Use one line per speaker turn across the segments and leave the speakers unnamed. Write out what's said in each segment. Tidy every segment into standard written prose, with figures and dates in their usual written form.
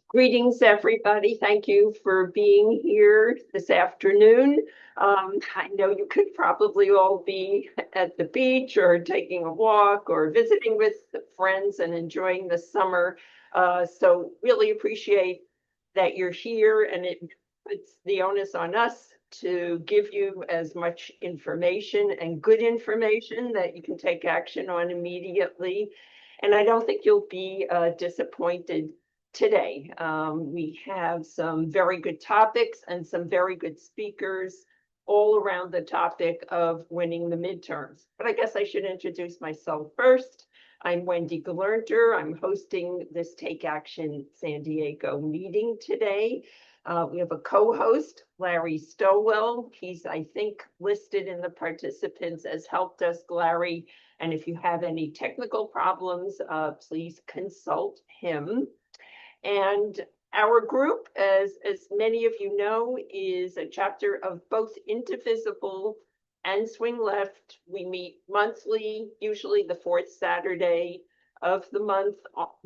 Greetings, everybody. Thank you for being here this afternoon. I know you could probably all be at the beach or taking a walk or visiting with friends and enjoying the summer. So really appreciate that you're here, and it puts the onus on us to give you as much information and good information that you can take action on immediately. And I don't think you'll be disappointed today. We have some very good topics and some very good speakers all around the topic of winning the midterms. But I guess I should introduce myself first. I'm Wendy Galerter. I'm hosting this Take Action San Diego meeting today. We have a co-host, Larry Stowell. He's, I think, listed in the participants as help desk Larry. And if you have any technical problems, please consult him. And our group, as many of you know, is a chapter of both Indivisible and Swing Left. We meet monthly, usually the fourth Saturday of the month,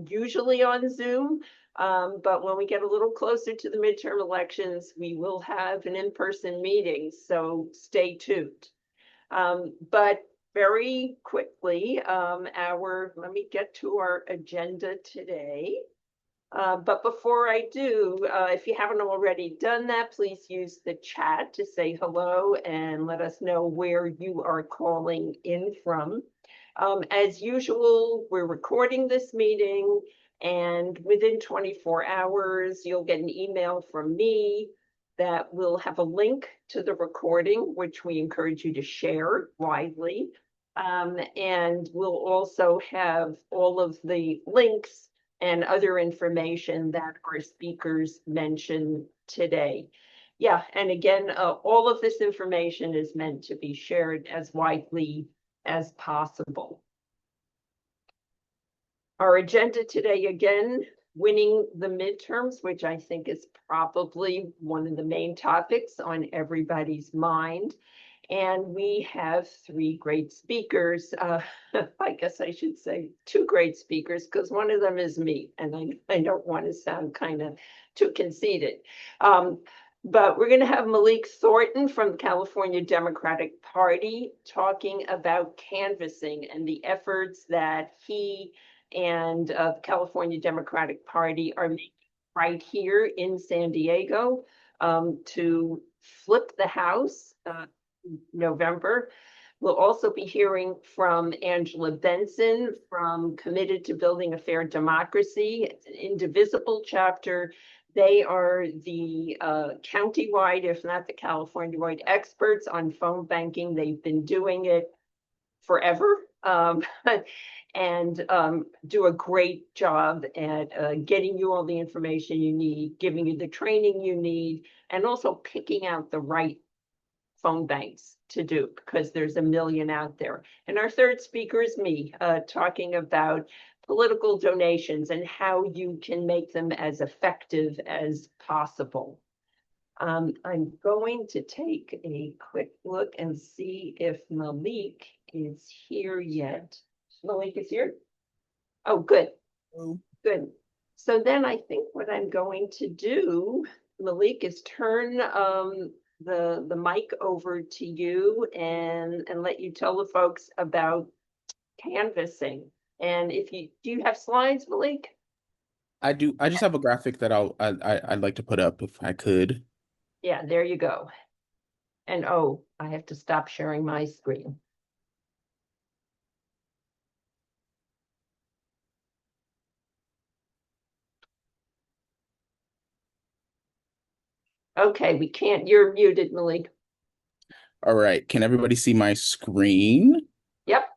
usually on Zoom. But when we get a little closer to the midterm elections, we will have an in-person meeting, so stay tuned. But very quickly, let me get to our agenda today. But before I do, if you haven't already done that, please use the chat to say hello and let us know where you are calling in from. As usual, we're recording this meeting, and within 24 hours, you'll get an email from me that will have a link to the recording, which we encourage you to share widely. And we'll also have all of the links and other information that our speakers mentioned today. Yeah, and again, all of this information is meant to be shared as widely as possible. Our agenda today, again, winning the midterms, which I think is probably one of the main topics on everybody's mind. And we have three great speakers. I guess I should say two great speakers, because one of them is me, and I don't want to sound kind of too conceited. But we're going to have Malik Thornton from the California Democratic Party talking about canvassing and the efforts that he and the California Democratic Party are making right here in San Diego to flip the House. November. We'll also be hearing from Angela Benson from Committed to Building a Fair Democracy. It's an indivisible chapter. They are the county-wide, if not the California-wide, experts on phone banking. They've been doing it forever and do a great job at getting you all the information you need, giving you the training you need, and also picking out the right phone banks to do, because there's a million out there. And our third speaker is me, talking about political donations and how you can make them as effective as possible. I'm going to take a quick look and see if Malik is here yet. Malik is here? Oh, good. Good. So then I think what I'm going to do, Malik, is turn the mic over to you and let you tell the folks about canvassing. And if you do you have slides, Malik?
I do. I just have a graphic that I'd like to put up if I could.
Yeah, there you go. And oh, I have to stop sharing my screen. Okay, we can't. You're muted, Malik.
All right. Can everybody see my screen?
Yep.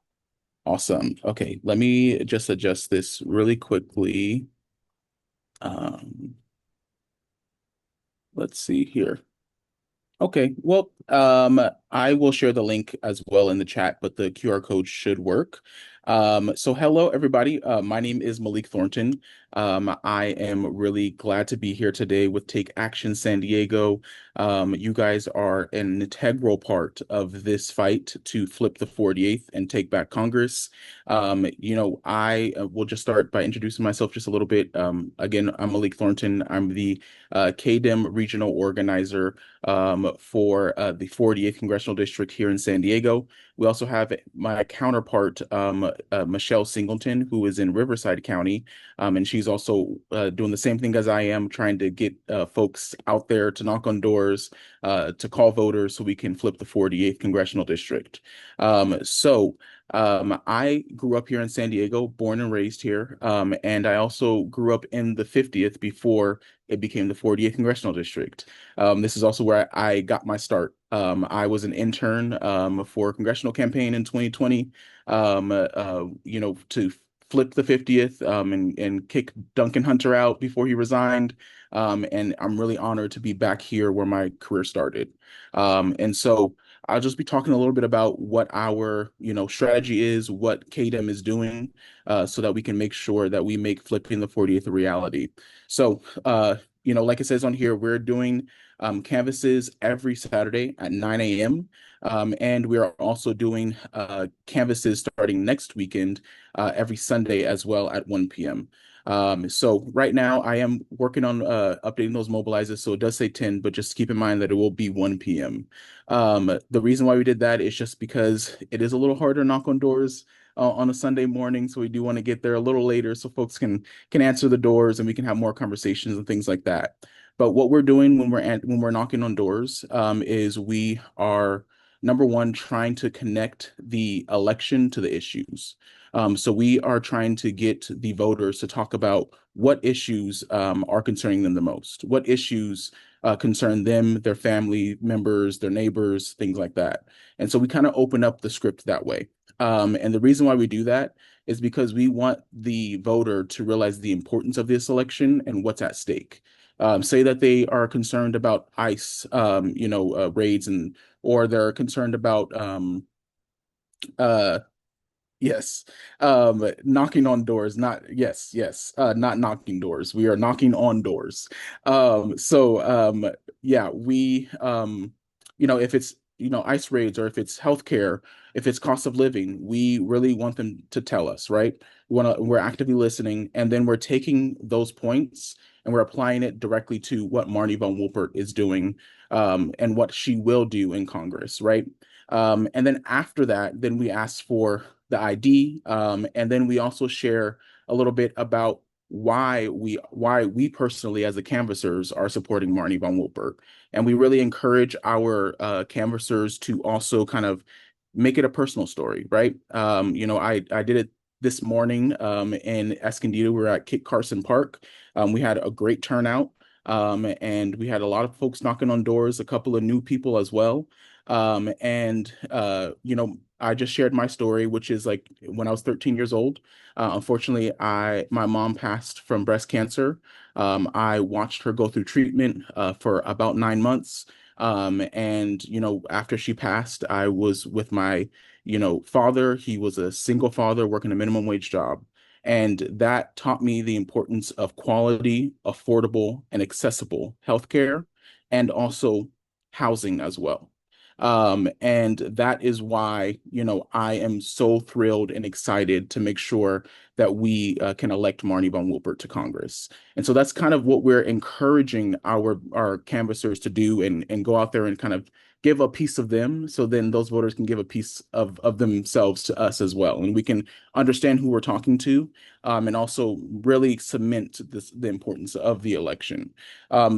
Awesome. Okay, let me just adjust this really quickly. Um, let's see here. Okay, well, I will share the link as well in the chat, but the QR code should work. So hello, everybody. My name is Malik Thornton. I am really glad to be here today with Take Action San Diego. You guys are an integral part of this fight to flip the 48th and take back Congress. I will just start by introducing myself just a little bit. Again, I'm Malik Thornton. I'm the KDEM regional organizer for the 48th Congressional District here in San Diego. We also have my counterpart, Michelle Singleton, who is in Riverside County, and she's also doing the same thing as I am, trying to get folks out there to knock on doors, to call voters so we can flip the 48th Congressional District. I grew up here in San Diego, born and raised here, and I also grew up in the 50th before it became the 40th Congressional District. This is also where I got my start. I was an intern for a congressional campaign in 2020, to flip the 50th and kick Duncan Hunter out before he resigned. And I'm really honored to be back here where my career started. And so I'll just be talking a little bit about what our, strategy is, what KDEM is doing, so that we can make sure that we make flipping the 40th a reality. So, like it says on here, we're doing canvases every Saturday at 9 a.m. And we are also doing canvases starting next weekend, every Sunday as well at 1 p.m. So right now I am working on updating those mobilizers. So it does say 10, but just keep in mind that it will be 1 p.m. The reason why we did that is just because it is a little harder to knock on doors on a Sunday morning. So we do want to get there a little later so folks can answer the doors and we can have more conversations and things like that. But what we're doing when we're knocking on doors, is we are, number one, trying to connect the election to the issues. So we are trying to get the voters to talk about what issues are concerning them the most, what issues concern them, their family members, their neighbors, things like that. And so we kind of open up the script that way. And the reason why we do that is because we want the voter to realize the importance of this election and what's at stake. Say that they are concerned about ICE, raids, and or they're concerned about uh, yes. Knocking on doors, not knocking doors. We are knocking on doors. Yeah, if it's, ICE raids, or if it's healthcare, if it's cost of living, we really want them to tell us, right? We're actively listening, and then we're taking those points and we're applying it directly to what Marni von Wilpert is doing, and what she will do in Congress, right? And then after that, then we ask for the ID, and then we also share a little bit about why we personally as the canvassers are supporting Marni von Wilpert. And we really encourage our canvassers to also kind of make it a personal story, right? I did it this morning in Escondido. We were at Kit Carson Park. We had a great turnout, and we had a lot of folks knocking on doors, a couple of new people as well. I just shared my story, which is like when I was 13 years old. Unfortunately, my mom passed from breast cancer. I watched her go through treatment for about 9 months. After she passed, I was with my, father. He was a single father working a minimum wage job. And that taught me the importance of quality, affordable, and accessible healthcare, and also housing as well. And that is why, I am so thrilled and excited to make sure that we can elect Marni von Wilpert to Congress. And so that's kind of what we're encouraging our canvassers to do, and go out there and kind of give a piece of them, so then those voters can give a piece of themselves to us as well. And we can understand who we're talking to, and also really cement the importance of the election.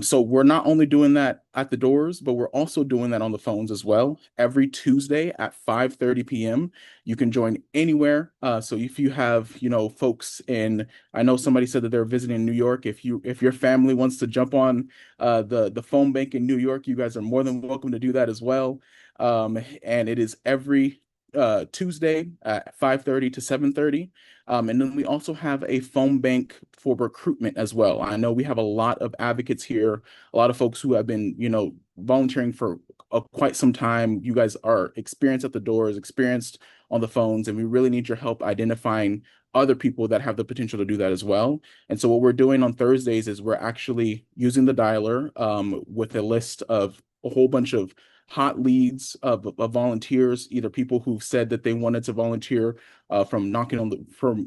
So we're not only doing that at the doors, but we're also doing that on the phones as well. Every Tuesday at 5:30 p.m. You can join anywhere. So if you have, folks in, I know somebody said that they're visiting New York. If your family wants to jump on the phone bank in New York, you guys are more than welcome to do that as well. And it is every Tuesday at 5:30 to 7:30. And then we also have a phone bank for recruitment as well. I know we have a lot of advocates here, a lot of folks who have been, volunteering for quite some time. You guys are experienced at the doors, experienced on the phones, and we really need your help identifying other people that have the potential to do that as well. And so what we're doing on Thursdays is we're actually using the dialer with a list of a whole bunch of hot leads of volunteers, either people who said that they wanted to volunteer from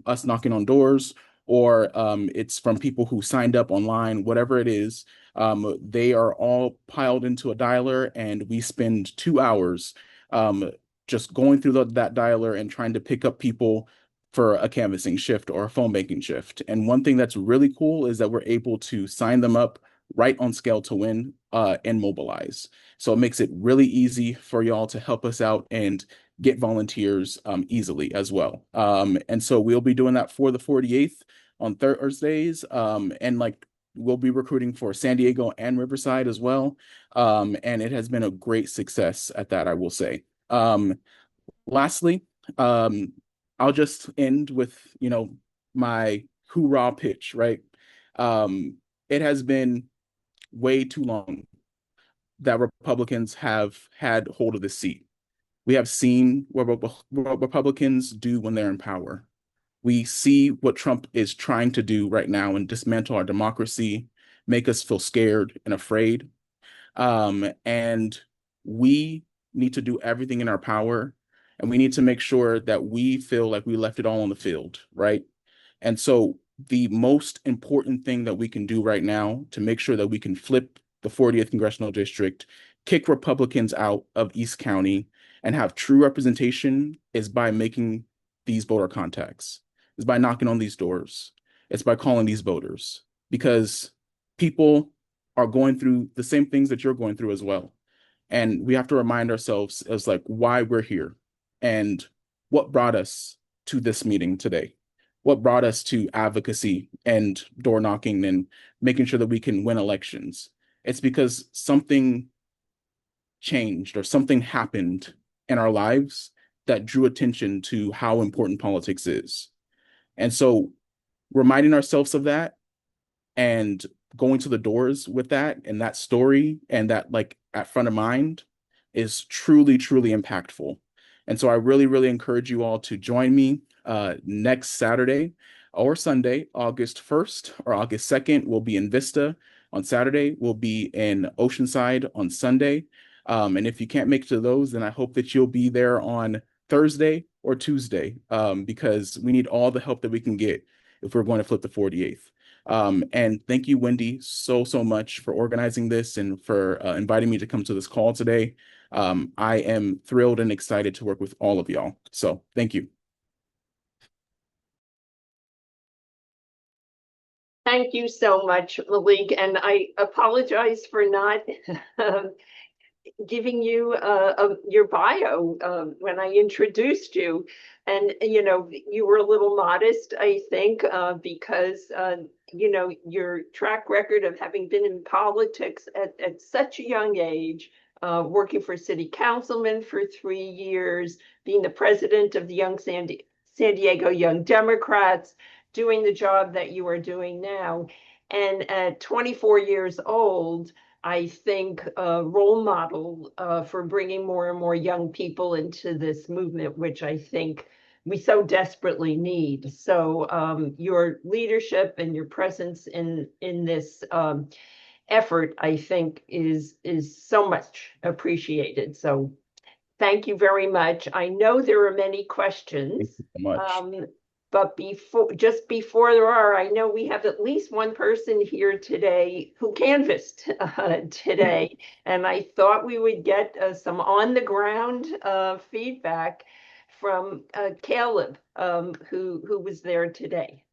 us knocking on doors, or it's from people who signed up online, whatever it is. They are all piled into a dialer, and we spend 2 hours just going through that dialer and trying to pick up people for a canvassing shift or a phone banking shift. And one thing that's really cool is that we're able to sign them up right on Scale to Win and mobilize. So it makes it really easy for y'all to help us out and get volunteers easily as well. And so we'll be doing that for the 48th on Thursdays. And like we'll be recruiting for San Diego and Riverside as well. And it has been a great success at that, I will say. Lastly, I'll just end with, my hoorah pitch, right? It has been way too long that Republicans have had hold of the seat. We have seen what Republicans do when they're in power. We see what Trump is trying to do right now and dismantle our democracy, make us feel scared and afraid. And we need to do everything in our power, and we need to make sure that we feel like we left it all on the field, right? And so the most important thing that we can do right now to make sure that we can flip the 40th congressional district, kick Republicans out of East County, and have true representation is by making these voter contacts, is by knocking on these doors. It's by calling these voters, because people are going through the same things that you're going through as well. And we have to remind ourselves as like why we're here and what brought us to this meeting today. What brought us to advocacy and door knocking and making sure that we can win elections. It's because something changed or something happened in our lives that drew attention to how important politics is. And so reminding ourselves of that and going to the doors with that and that story and that like at front of mind is truly, truly impactful. And so I really, really encourage you all to join me next Saturday or Sunday, August 1st or August 2nd. We'll be in Vista on Saturday. We'll be in Oceanside on Sunday. And if you can't make it to those, then I hope that you'll be there on Thursday or Tuesday, because we need all the help that we can get if we're going to flip the 48th. And thank you, Wendy, so, so much for organizing this and for inviting me to come to this call today. I am thrilled and excited to work with all of y'all. So thank you.
Thank you so much, Malik. And I apologize for not giving you your bio when I introduced you. And, you were a little modest, I think, because, your track record of having been in politics at such a young age, working for city councilman for 3 years, being the president of the San Diego Young Democrats, doing the job that you are doing now. And at 24 years old, I think, a role model for bringing more and more young people into this movement, which I think we so desperately need. So your leadership and your presence in this effort, I think, is so much appreciated. So thank you very much. I know there are many questions.
Thank you so much.
But before there are, I know we have at least one person here today who canvassed today, and I thought we would get some on the ground feedback from Caleb, who was there today.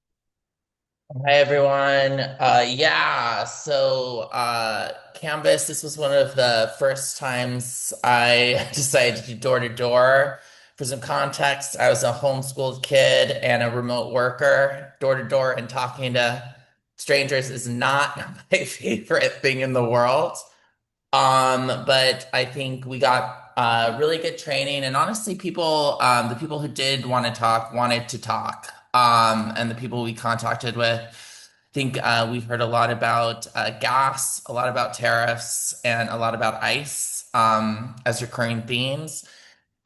Hi everyone. Canvas, this was one of the first times I decided to do door to door. For some context, I was a homeschooled kid and a remote worker. Door to door and talking to strangers is not my favorite thing in the world. But I think we got really good training, and honestly, the people who did want to talk wanted to talk. And the people we contacted with, I think we've heard a lot about gas, a lot about tariffs, and a lot about ICE as recurring themes.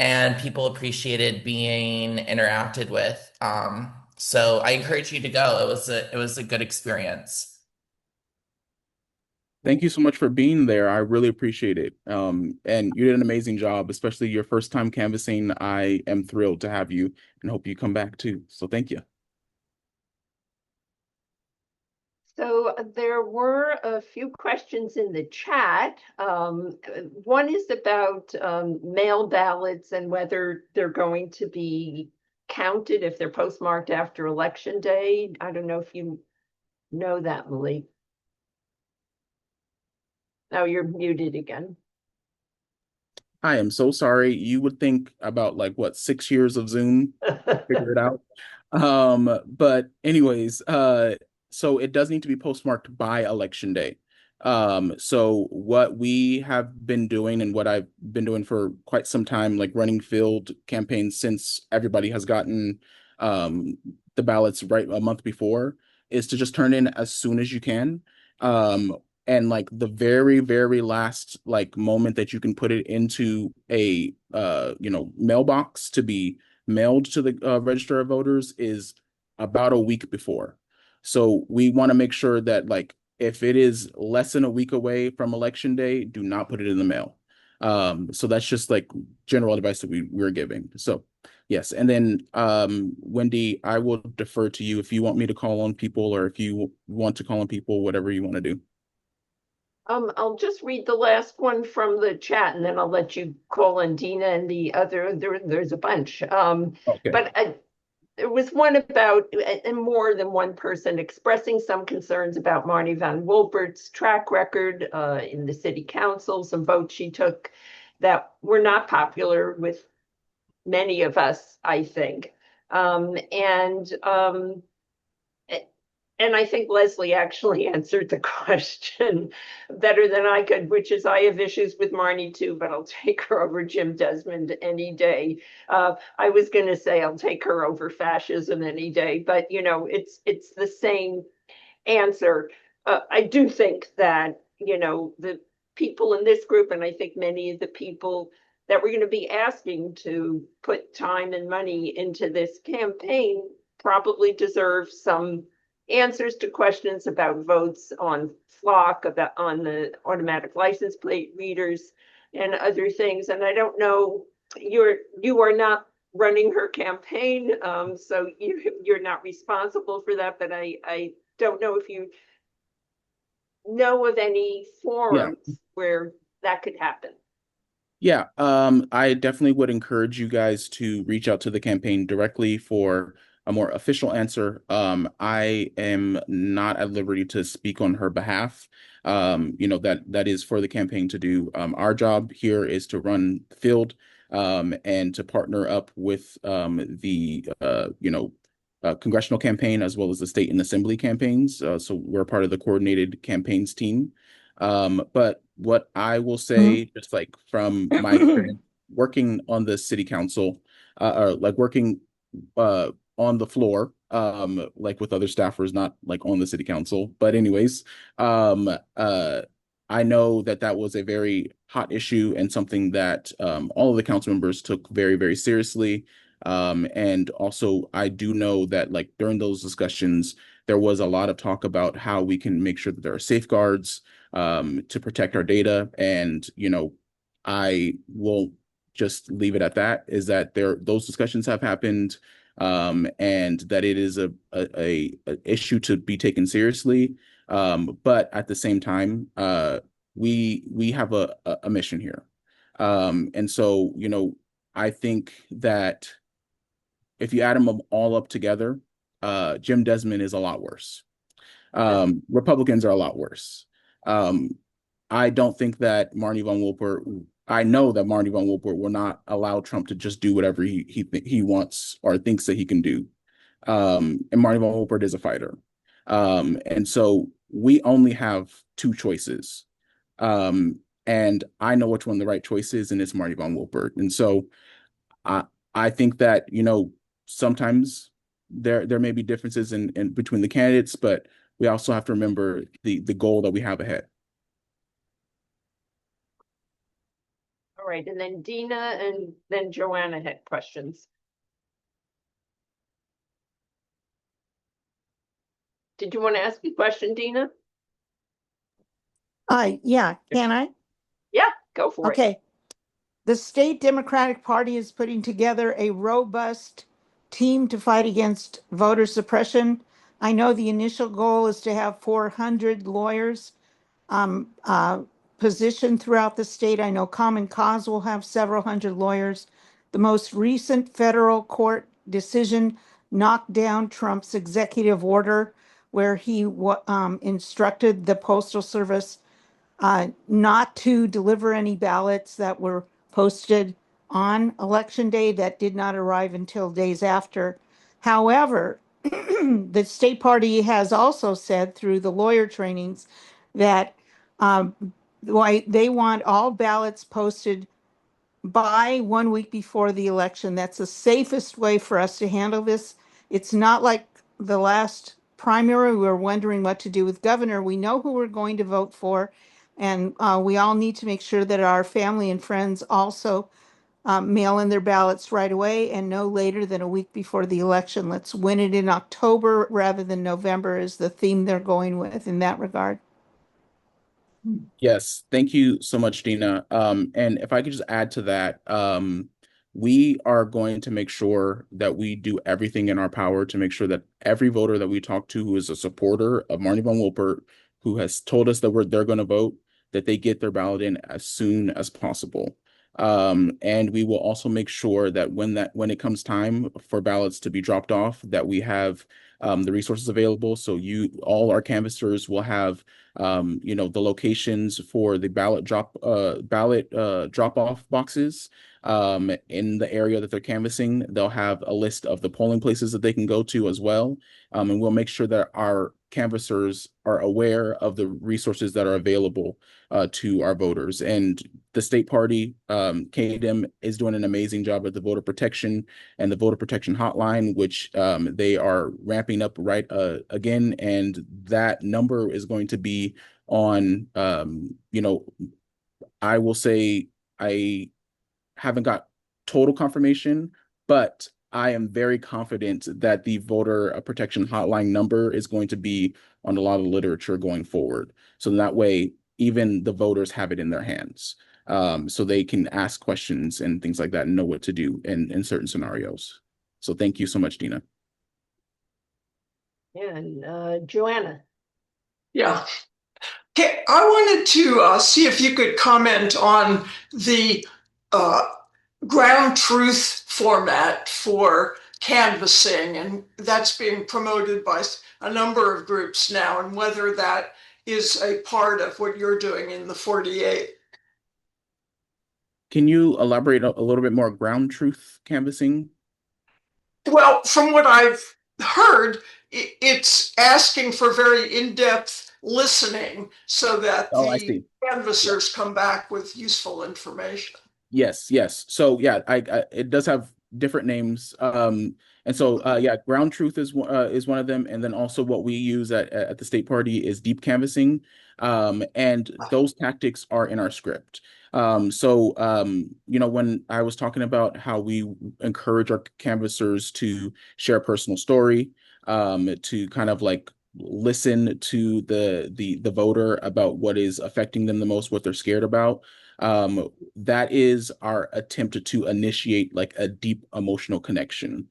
and people appreciated being interacted with. So I encourage you to go. It was a good experience.
Thank you so much for being there. I really appreciate it. And you did an amazing job, especially your first time canvassing. I am thrilled to have you and hope you come back too. So thank you.
So there were a few questions in the chat. One is about mail ballots and whether they're going to be counted if they're postmarked after Election Day. I don't know if you know that, Malik. Oh, you're muted again.
I am so sorry. You would think about like what, 6 years of Zoom to figure it out. But anyways, so it does need to be postmarked by Election Day. So what we have been doing and what I've been doing for quite some time, like running field campaigns since everybody has gotten the ballots right a month before, is to just turn in as soon as you can. And like the very, very last like moment that you can put it into a mailbox to be mailed to the register of voters is about a week before. So we want to make sure that like if it is less than a week away from election day, do not put it in the mail. So that's just like general advice that we're giving. So yes, and then Wendy, I will defer to you if you want me to call on people or if you want to call on people, whatever you want to do.
I'll just read the last one from the chat and then I'll let you call in Dina and the other. There's a bunch.
Okay.
But there was one about, and more than one person expressing some concerns about Marni van Wilpert's track record in the city council, some votes she took that were not popular with many of us, I think. And I think Leslie actually answered the question better than I could, which is I have issues with Marni too, but I'll take her over Jim Desmond any day. I was going to say I'll take her over fascism any day, but it's the same answer. I do think that the people in this group, and I think many of the people that we're going to be asking to put time and money into this campaign probably deserve some answers to questions about votes on flock, about on the automatic license plate readers and other things. And I don't know, you are not running her campaign, so you're not responsible for that. But I don't know if you know of any
Yeah.
forums where that could happen.
Yeah, I definitely would encourage you guys to reach out to the campaign directly for a more official answer. I am not at liberty to speak on her behalf. That is for the campaign to do. Our job here is to run the field, and to partner up with the congressional campaign as well as the state and assembly campaigns. So we're part of the coordinated campaigns team. But what I will say, just like from my experience working on the city council, or like working on the floor, like with other staffers, not like on the city council. But anyways, I know that that was a very hot issue and something that all of the council members took very, very seriously. And also, I do know that like during those discussions, there was a lot of talk about how we can make sure that there are safeguards to protect our data. And, I will just leave it at that, is that those discussions have happened, and that it is a issue to be taken seriously. But at the same time, we have a mission here. And so, I think that if you add them all up together, Jim Desmond is a lot worse. Republicans are a lot worse. I don't think that Marni van Wilpert, I know that Marni van Wilpert will not allow Trump to just do whatever he wants or thinks that he can do. And Marni van Wilpert is a fighter. And so we only have two choices. And I know which one the right choice is, and it's Marni van Wilpert. And so I I think that, sometimes there may be differences in between the candidates, but we also have to remember the goal that we have ahead.
All right, and then Dina and then Joanna had questions. Did you want to ask a question, Dina?
Yeah, can I?
Yeah, go for it.
Okay. The state Democratic Party is putting together a robust team to fight against voter suppression. I know the initial goal is to have 400 lawyers positioned throughout the state. I know Common Cause will have several hundred lawyers. The most recent federal court decision knocked down Trump's executive order where he instructed the Postal Service not to deliver any ballots that were posted on election day that did not arrive until days after. However, the state party has also said through the lawyer trainings that um, why they want all ballots posted by 1 week before the election. That's the safest way for us to handle this. It's not like the last primary. We're wondering what to do with governor. We know who we're going to vote for. And we all need to make sure that our family and friends also mail in their ballots right away and no later than a week before the election. Let's win it in October rather than November is the theme they're going with in that regard.
Yes, thank you so much, Dina. And if I could just add to that, we are going to make sure that we do everything in our power to make sure that every voter that we talk to who is a supporter of Marni von Wilpert, who has told us that they're going to vote, that they get their ballot in as soon as possible. And we will also make sure that when it comes time for ballots to be dropped off, that we have the resources available. So all our canvassers will have the locations for the ballot drop off boxes in the area that they're canvassing. They'll have a list of the polling places that they can go to as well. And we'll make sure that our canvassers are aware of the resources that are available to our voters. And the state party, KDM, is doing an amazing job at the voter protection and the voter protection hotline, which they are ramping up right again. And that number is going to be on, I will say I haven't got total confirmation, but I am very confident that the voter protection hotline number is going to be on a lot of literature going forward. So that way, even the voters have it in their hands. So they can ask questions and things like that and know what to do in certain scenarios. So thank you so much, Dina.
And Joanna.
Yeah. Okay, I wanted to see if you could comment on the ground truth format for canvassing, and that's being promoted by a number of groups now, and whether that is a part of what you're doing in the 48.
Can you elaborate a little bit more ground truth canvassing?
Well, from what I've heard, it's asking for very in-depth listening so that the canvassers come back with useful information.
Yes. So yeah, it does have different names. And so ground truth is one of them, and then also what we use at the state party is deep canvassing. And those tactics are in our script. When I was talking about how we encourage our canvassers to share a personal story, to kind of like listen to the voter about what is affecting them the most, what they're scared about. That is our attempt to initiate like a deep emotional connection.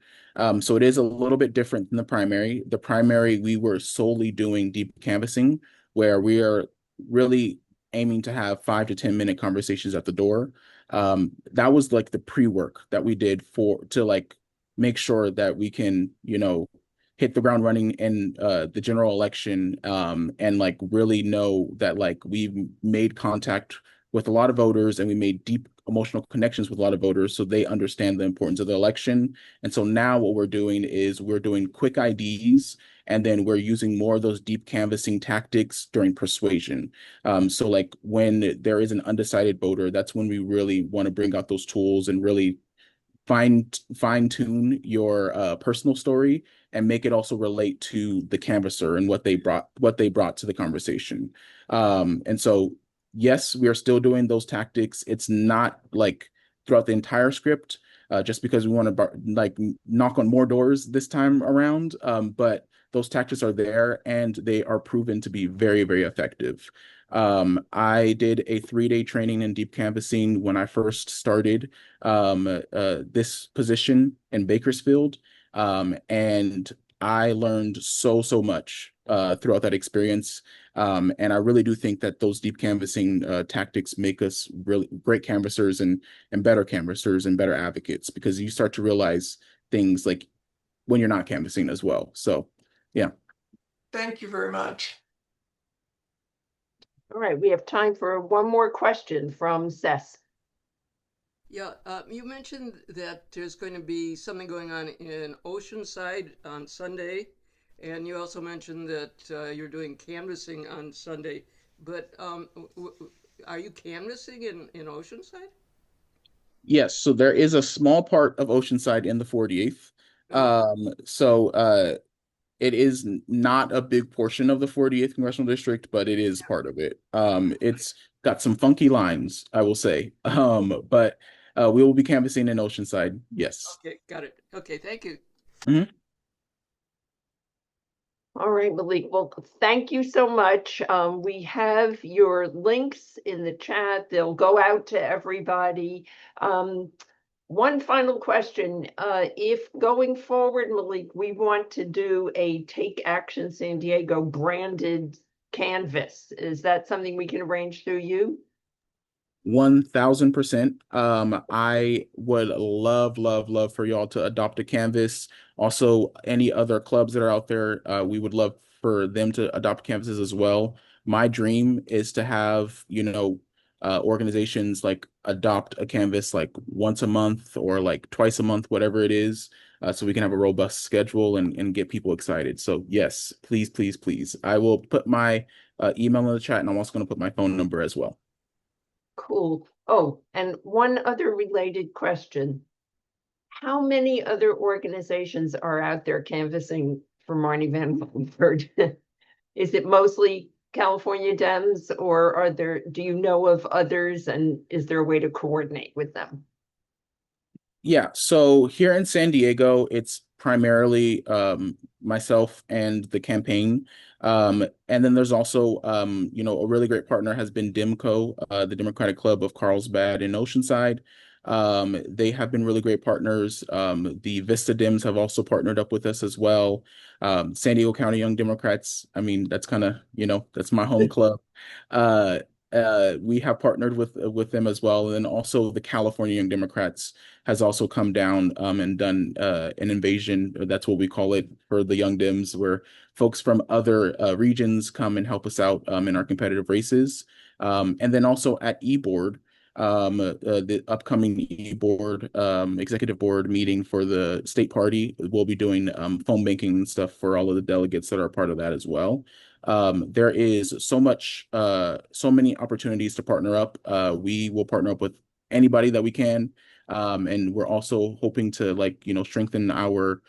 So it is a little bit different than the primary. The primary, we were solely doing deep canvassing, where we are really aiming to have 5 to 10 minute conversations at the door. That was like the pre-work that we did to like make sure that we can, hit the ground running in the general election, and like really know that like we've made contact with a lot of voters and we made deep emotional connections with a lot of voters so they understand the importance of the election. And so now what we're doing is we're doing quick IDs, and then we're using more of those deep canvassing tactics during persuasion. So like when there is an undecided voter, that's when we really want to bring out those tools and really fine tune your personal story and make it also relate to the canvasser and what they brought to the conversation. And so yes, we are still doing those tactics. It's not like throughout the entire script, just because we want to like knock on more doors this time around. But those tactics are there and they are proven to be very, very effective. I did a 3-day training in deep canvassing when I first started this position in Bakersfield. And I learned so much throughout that experience. And I really do think that those deep canvassing tactics make us really great canvassers and better canvassers and better advocates, because you start to realize things like when you're not canvassing as well. So, yeah.
Thank you very much.
All right, we have time for one more question from Seth.
Yeah, you mentioned that there's going to be something going on in Oceanside on Sunday, and you also mentioned that you're doing canvassing on Sunday. But are you canvassing in Oceanside?
Yes, so there is a small part of Oceanside in the 48th. It is not a big portion of the 48th congressional district, but it is part of it. It's got some funky lines, I will say. But we will be canvassing in Oceanside. Yes.
Okay, got it. Okay, thank you.
Mhm.
All right, Malik. Well, thank you so much. We have your links in the chat. They'll go out to everybody. One final question. If going forward, Malik, we want to do a Take Action San Diego branded canvas, is that something we can arrange through you?
1000%. I would love for y'all to adopt a canvas. Also, any other clubs that are out there, we would love for them to adopt canvases as well. My dream is to have, organizations like adopt a canvas like once a month or like twice a month, whatever it is, so we can have a robust schedule and get people excited. So yes, please. I will put my email in the chat, and I'm also going to put my phone number as well.
Cool. Oh, and one other related question. How many other organizations are out there canvassing for Marni Van Wilpert? Is it mostly California Dems, or do you know of others, and is there a way to coordinate with them?
Yeah, so here in San Diego, it's primarily myself and the campaign. And then there's also, a really great partner has been DIMCO, the Democratic Club of Carlsbad and Oceanside. They have been really great partners. The Vista Dems have also partnered up with us as well. San Diego County Young Democrats, I mean, that's kind of, that's my home club. We have partnered with them as well. And then also the California Young Democrats has also come down and done an invasion. That's what we call it for the Young Dems, where folks from other regions come and help us out in our competitive races. And then also at eBoard, the upcoming eBoard executive board meeting for the state party, we'll be doing phone banking and stuff for all of the delegates that are part of that as well. There is so many opportunities to partner up. We will partner up with anybody that we can. And we're also hoping to strengthen our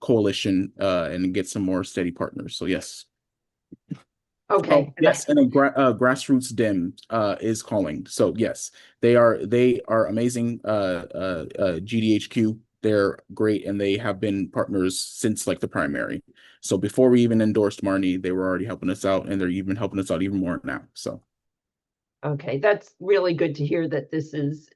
coalition and get some more steady partners. So yes.
Okay.
Yes, and a grassroots Dem is calling. So yes, they are amazing. GDHQ, they're great, and they have been partners since like the primary. So before we even endorsed Marni, they were already helping us out, and they're even helping us out even more now. So
okay, that's really good to hear that this is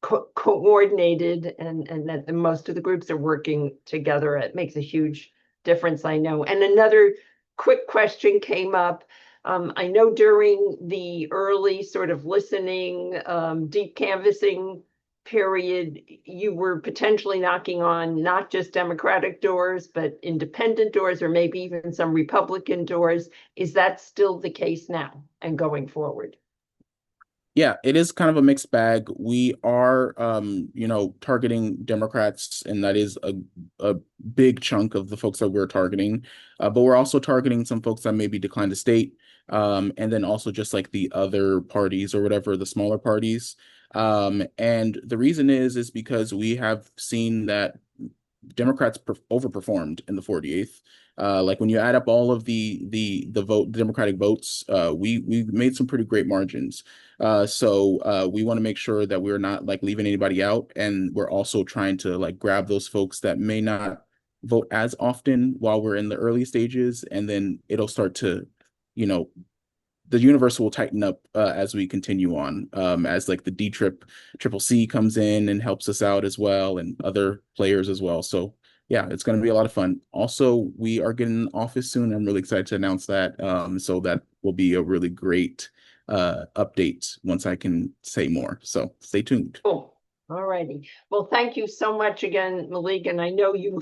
coordinated and that most of the groups are working together. It makes a huge difference, I know. And another quick question came up. I know during the early sort of listening, deep canvassing period, you were potentially knocking on not just Democratic doors, but independent doors, or maybe even some Republican doors. Is that still the case now and going forward?
yeah, it is kind of a mixed bag. We are, targeting Democrats, and that is a big chunk of the folks that we're targeting. But we're also targeting some folks that maybe declined to state, and then also just like the other parties or whatever, the smaller parties. And the reason is because we have seen that Democrats overperformed in the 48th. Like when you add up all of the Democratic votes, we made some pretty great margins. So we want to make sure that we're not like leaving anybody out, and we're also trying to like grab those folks that may not vote as often while we're in the early stages, and then it'll start to, you know, the universe will tighten up as we continue on, as like the triple C comes in and helps us out as well, and other players as well. So yeah, it's going to be a lot of fun. Also, we are getting an office soon. I'm really excited to announce that. So that will be a really great update once I can say more. So stay tuned.
Cool. All righty. Well, thank you so much again, Malik. And I know you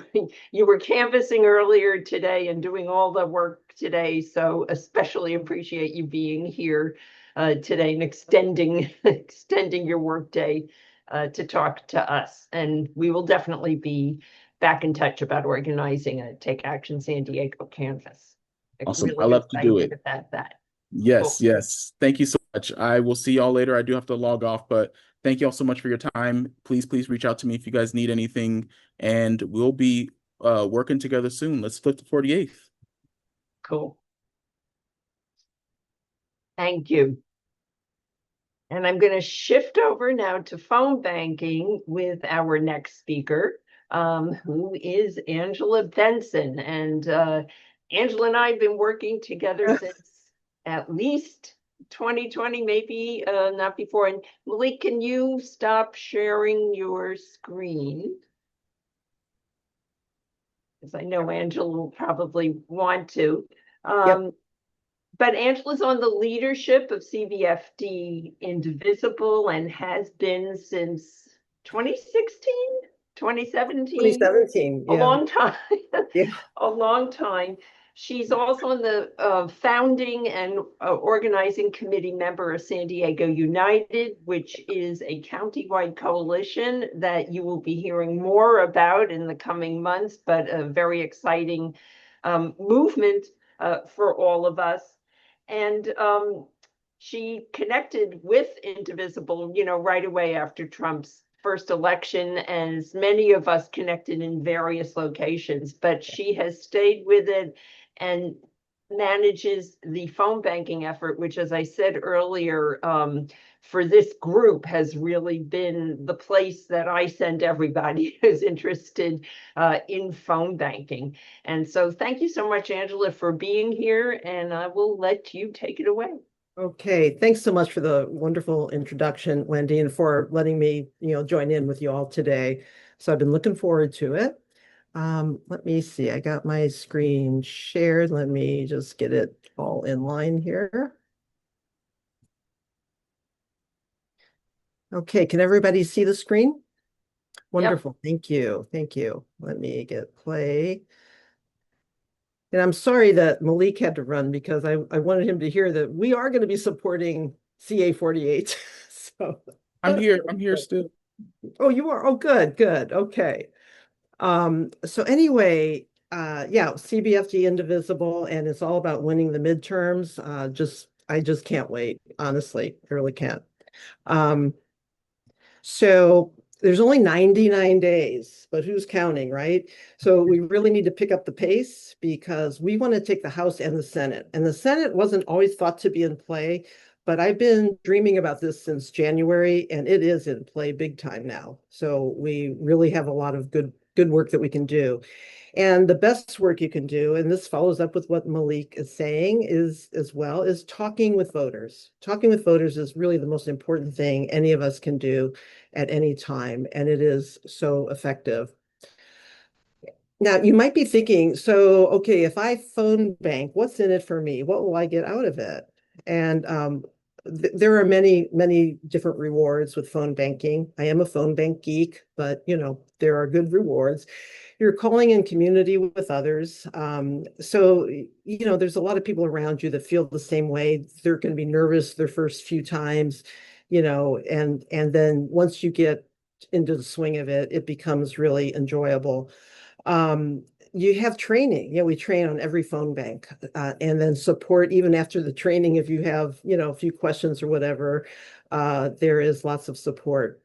you were canvassing earlier today and doing all the work today. So especially appreciate you being here today and extending your workday to talk to us. And we will definitely be back in touch about organizing a Take Action San Diego canvas.
Awesome.
Really
I love to do it.
excited about that.
Yes,
Cool.
yes. Thank you so much. I will see y'all later. I do have to log off, but thank you all so much for your time. Please reach out to me if you guys need anything, and we'll be working together soon. Let's flip the 48th.
Cool. Thank you. And I'm going to shift over now to phone banking with our next speaker, who is Angela Benson. And Angela and I have been working together since at least 2020, maybe not before. And Malik, can you stop sharing your screen? Because I know Angela will probably want to.
Yep.
But Angela's on the leadership of CBFD Indivisible and has been since 2016, 2017.
2017,
A
yeah.
long time.
Yeah.
A long time. She's also on the founding and organizing committee member of San Diego United, which is a countywide coalition that you will be hearing more about in the coming months, but a very exciting movement for all of us. And she connected with Indivisible, you know, right away after Trump's first election, as many of us connected in various locations, but she has stayed with it and manages the phone banking effort, which, as I said earlier, for this group has really been the place that I send everybody who's interested in phone banking. And so thank you so much, Angela, for being here, and I will let you take it away.
Okay, thanks so much for the wonderful introduction, Wendy, and for letting me, join in with you all today. So I've been looking forward to it. Let me see, I got my screen shared. Let me just get it all in line here. Okay, can everybody see the screen? Wonderful, yep. Thank you. Let me get play. And I'm sorry that Malik had to run because I wanted him to hear that we are going to be supporting CA 48. So
I'm here still.
Oh, you are? Oh, good. Okay. So anyway, yeah, CBFD Indivisible, and it's all about winning the midterms. I just can't wait. Honestly, I really can't. So there's only 99 days, but who's counting, right? So we really need to pick up the pace because we want to take the House and the Senate. And the Senate wasn't always thought to be in play, but I've been dreaming about this since January, and it is in play big time now. So we really have a lot of good work that we can do. And the best work you can do, and this follows up with what Malik is saying, is talking with voters. Talking with voters is really the most important thing any of us can do at any time, and it is so effective. Now, you might be thinking, so, okay, if I phone bank, what's in it for me? What will I get out of it? And there are many different rewards with phone banking. I am a phone bank geek, but, there are good rewards. You're calling in community with others. So, there's a lot of people around you that feel the same way. They're going to be nervous their first few times, and then once you get into the swing of it, it becomes really enjoyable. You have training. Yeah, we train on every phone bank, and then support even after the training. If you have, a few questions or whatever, there is lots of support.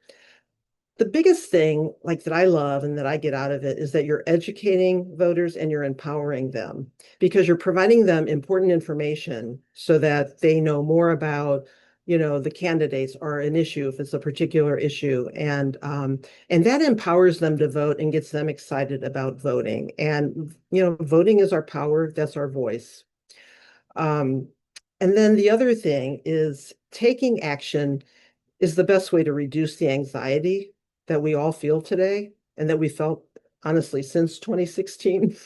The biggest thing like that I love and that I get out of it is that you're educating voters and you're empowering them because you're providing them important information so that they know more about, the candidates or an issue if it's a particular issue. And that empowers them to vote and gets them excited about voting. And, voting is our power, that's our voice. Um, and then the other thing is taking action is the best way to reduce the anxiety that we all feel today and that we felt honestly since 2016,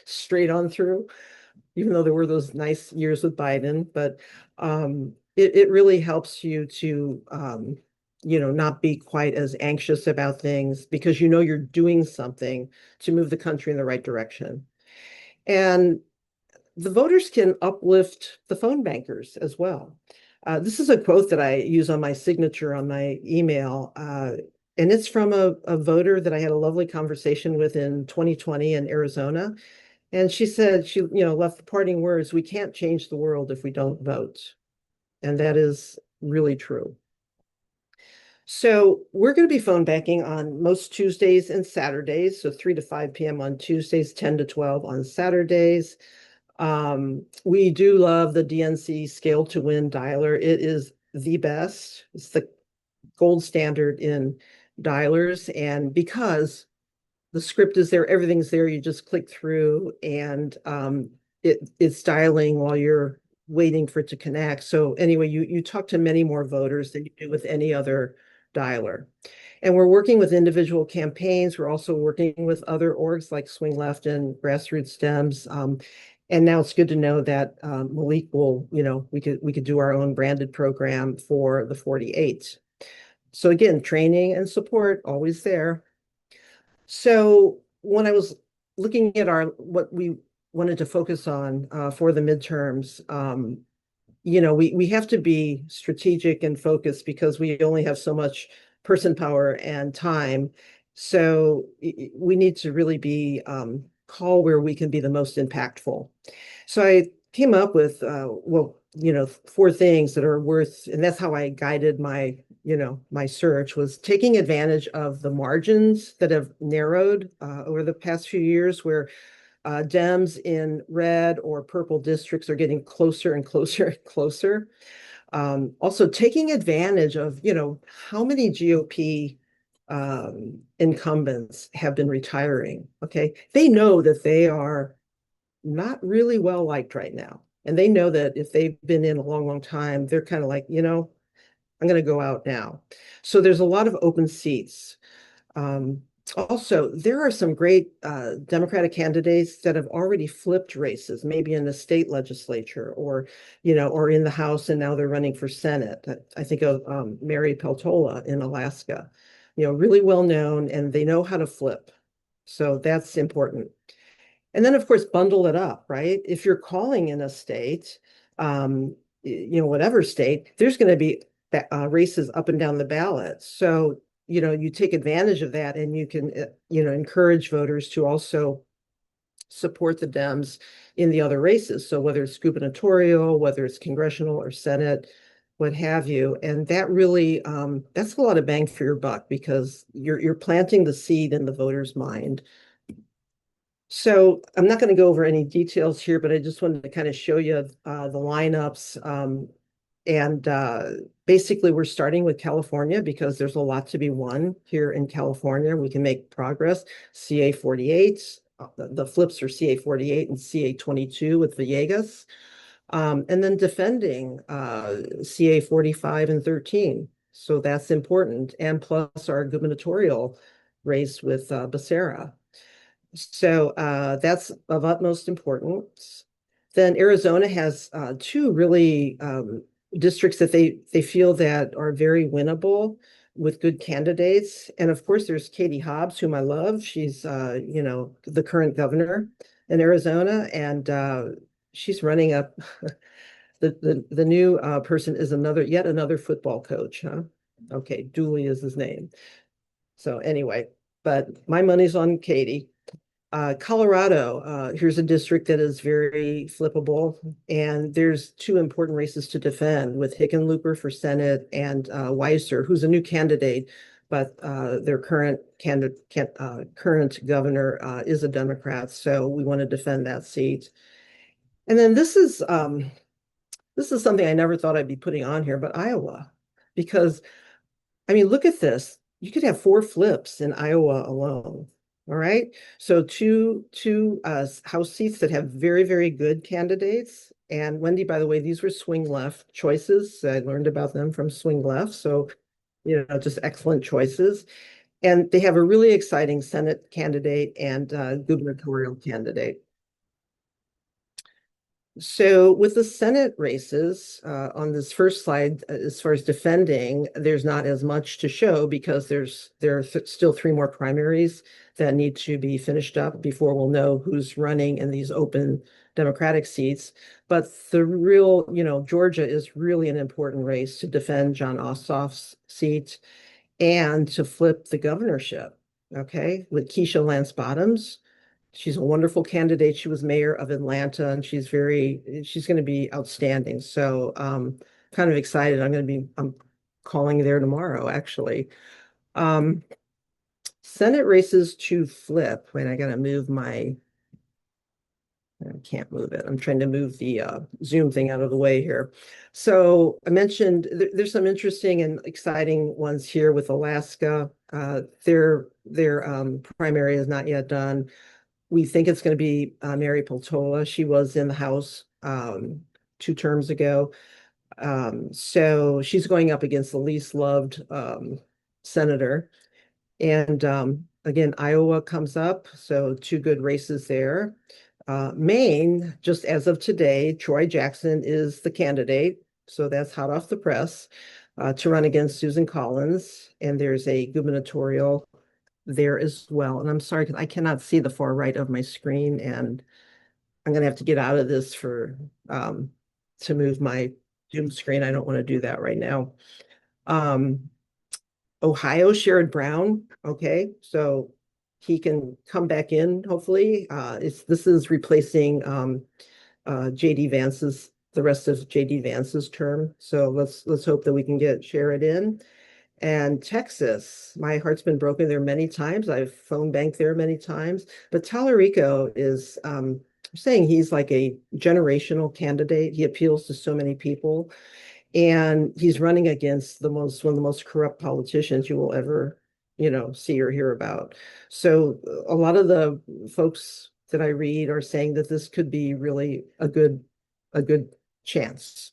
straight on through, even though there were those nice years with Biden. But it really helps you to, not be quite as anxious about things because you're doing something to move the country in the right direction. And the voters can uplift the phone bankers as well. This is a quote that I use on my signature on my email, and it's from a voter that I had a lovely conversation with in 2020 in Arizona. And she said, left the parting words, "We can't change the world if we don't vote." And that is really true. So we're going to be phone banking on most Tuesdays and Saturdays. So 3 to 5 p.m. on Tuesdays, 10 to 12 on Saturdays. We do love the DNC Scale to Win dialer. It is the best. It's the gold standard in dialers. And because the script is there, everything's there, you just click through and it's dialing while you're waiting for it to connect. So anyway, you talk to many more voters than you do with any other dialer. And we're working with individual campaigns. We're also working with other orgs like Swing Left and Grassroots Dems. And now it's good to know that Malik will, we could do our own branded program for the 48. So again, training and support always there. So when I was looking at what we wanted to focus on for the midterms, we have to be strategic and focused because we only have so much person power and time. So we need to really be call where we can be the most impactful. So I came up with, 4 things that are worth, and that's how I guided my search, was taking advantage of the margins that have narrowed over the past few years where Dems in red or purple districts are getting closer and closer and closer. Also taking advantage of, how many GOP incumbents have been retiring. Okay. They know that they are not really well liked right now. And they know that if they've been in a long, long time, they're kind of like, I'm going to go out now. So there's a lot of open seats. Also, there are some great Democratic candidates that have already flipped races, maybe in the state legislature or in the House, and now they're running for Senate. I think of Mary Peltola in Alaska, really well known, and they know how to flip. So that's important. And then, of course, bundle it up, right? If you're calling in a state, whatever state, there's going to be races up and down the ballot. So you take advantage of that and you can, encourage voters to also support the Dems in the other races. So whether it's gubernatorial, whether it's congressional or Senate, what have you. And that really, that's a lot of bang for your buck because you're planting the seed in the voter's mind. So I'm not going to go over any details here, but I just wanted to kind of show you the lineups. Basically, we're starting with California because there's a lot to be won here in California. We can make progress. CA 48, the flips are CA 48 and CA 22 with Villegas. And then defending CA 45 and 13. So that's important. And plus our gubernatorial race with Becerra. So that's of utmost importance. Then Arizona has 2 really districts that they feel that are very winnable with good candidates. And of course, there's Katie Hobbs, whom I love. She's, the current governor in Arizona, and she's running up. The new person is yet another football coach, huh? Okay, Dooley is his name. So anyway, but my money's on Katie. Colorado, here's a district that is very flippable, and there's 2 important races to defend with Hickenlooper for Senate and Weiser, who's a new candidate but their current current governor is a Democrat, so we want to defend that seat. And then this is something I never thought I'd be putting on here, but Iowa, because I mean, look at this. You could have 4 flips in Iowa alone. All right. So two House seats that have very, very good candidates. And Wendy, by the way, these were swing left choices. I learned about them from swing left. So, just excellent choices. And they have a really exciting Senate candidate and gubernatorial candidate. So with the Senate races on this first slide, as far as defending, there's not as much to show because there are still 3 more primaries that need to be finished up before we'll know who's running in these open Democratic seats. But the real, Georgia is really an important race to defend John Ossoff's seat and to flip the governorship, okay, with Keisha Lance Bottoms. She's a wonderful candidate. She was mayor of Atlanta, and she's going to be outstanding. So kind of excited. I'm calling there tomorrow, actually. Senate races to flip. Wait, I gotta move I can't move it. I'm trying to move the Zoom thing out of the way here. So I mentioned there's some interesting and exciting ones here with Alaska. Their primary is not yet done. We think it's going to be Mary Peltola. She was in the House 2 terms ago. So she's going up against the least loved senator. And again, Iowa comes up. So 2 good races there. Maine, just as of today, Troy Jackson is the candidate. So that's hot off the press to run against Susan Collins. And there's a gubernatorial there as well. And I'm sorry, because I cannot see the far right of my screen, and I'm going to have to get out of this to move my Zoom screen. I don't want to do that right now. Ohio, Sherrod Brown. Okay, so he can come back in, hopefully. This is replacing the rest of JD Vance's term. So let's hope that we can get Sherrod in. And Texas, my heart's been broken there many times. I've phone banked there many times. But Tallarico is saying he's like a generational candidate. He appeals to so many people. And he's running against one of the most corrupt politicians you will ever, see or hear about. So a lot of the folks that I read are saying that this could be really a good chance.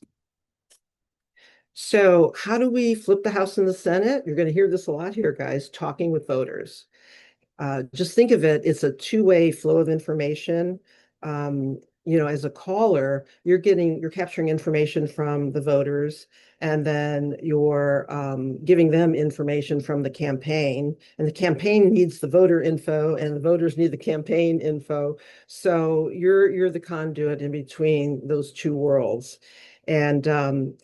So how do we flip the House and the Senate? You're going to hear this a lot here, guys, talking with voters. Just think of it, it's a 2-way flow of information. As a caller, you're capturing information from the voters, and then you're giving them information from the campaign, and the campaign needs the voter info, and the voters need the campaign info. So you're the conduit in between those 2 worlds. And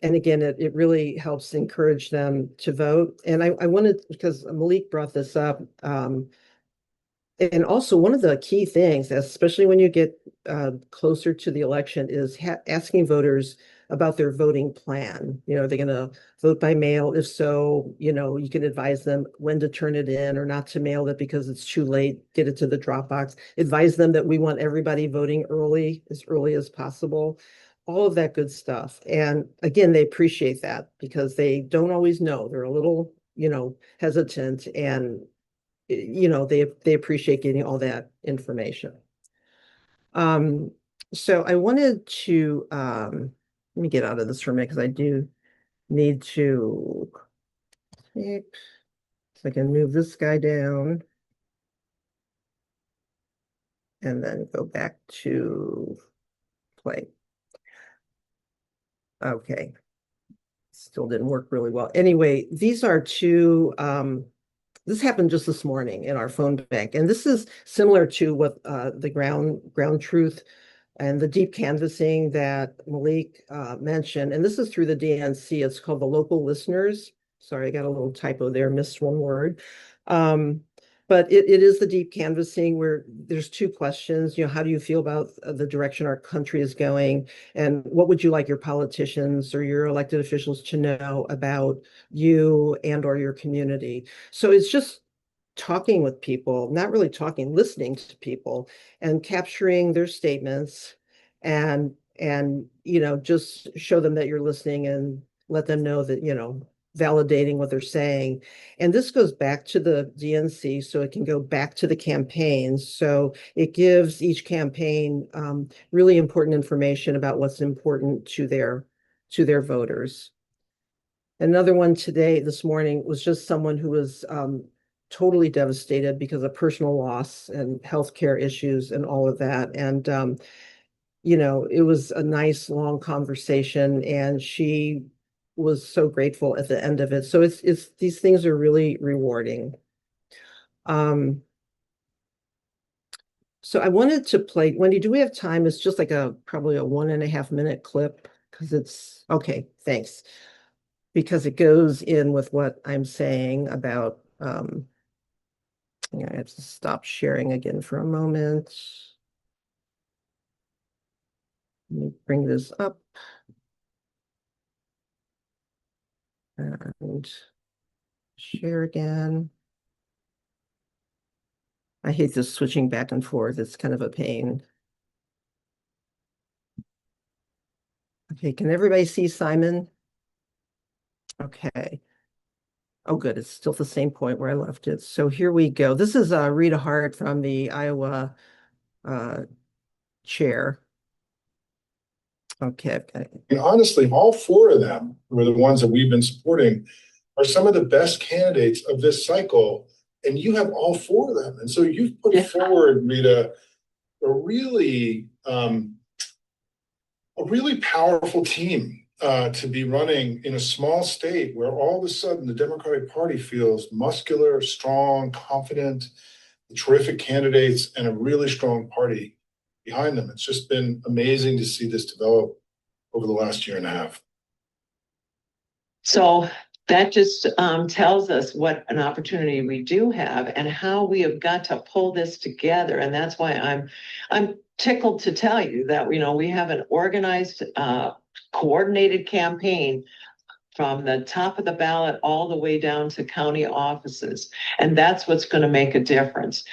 again, it really helps encourage them to vote. And I wanted, because Malik brought this up, and also one of the key things, especially when you get closer to the election, is asking voters about their voting plan. Are they going to vote by mail? If so, you can advise them when to turn it in or not to mail it because it's too late. Get it to the drop box. Advise them that we want everybody voting as early as possible. All of that good stuff. And again, they appreciate that because they don't always know. They're a little, hesitant, and they appreciate getting all that information. So I wanted to let me get out of this for a minute because I do need to so I can move this guy down and then go back to play. Okay. Still didn't work really well. Anyway, these are 2 this happened just this morning in our phone bank, and this is similar to what the ground truth and the deep canvassing that Malik mentioned. And this is through the DNC. It's called the local listeners. Sorry, I got a little typo there, missed one word. But it is the deep canvassing where there's two questions. How do you feel about the direction our country is going? And what would you like your politicians or your elected officials to know about you and or your community? So it's just talking with people, not really talking, listening to people and capturing their statements and just show them that you're listening and let them know that, validating what they're saying. And this goes back to the DNC, so it can go back to the campaigns. So it gives each campaign really important information about what's important to their voters. Another one this morning, was just someone who was totally devastated because of personal loss and healthcare issues and all of that. And it was a nice long conversation, and she was so grateful at the end of it. So it's these things are really rewarding. So I wanted to play, Wendy, do we have time? It's just like probably a 1.5 minute clip because it's okay, thanks. Because it goes in with what I'm saying about I have to stop sharing again for a moment. Let me bring this up. And share again. I hate this switching back and forth. It's kind of a pain. Okay, can everybody see Simon? Okay. Oh, good. It's still the same point where I left it. So here we go. This is Rita Hart from the Iowa chair. Okay.
And honestly, all four of them were the ones that we've been supporting are some of the best candidates of this cycle. And you have all four of them. And so you've put forward, Rita, a really powerful team to be running in a small state where all of a sudden the Democratic Party feels muscular, strong, confident, terrific candidates, and a really strong party behind them. It's just been amazing to see this develop over the last year and a half.
So that just tells us what an opportunity we do have and how we have got to pull this together. And that's why I'm tickled to tell you that, we have an organized, coordinated campaign from the top of the ballot all the way down to county offices. And that's what's going to make a difference.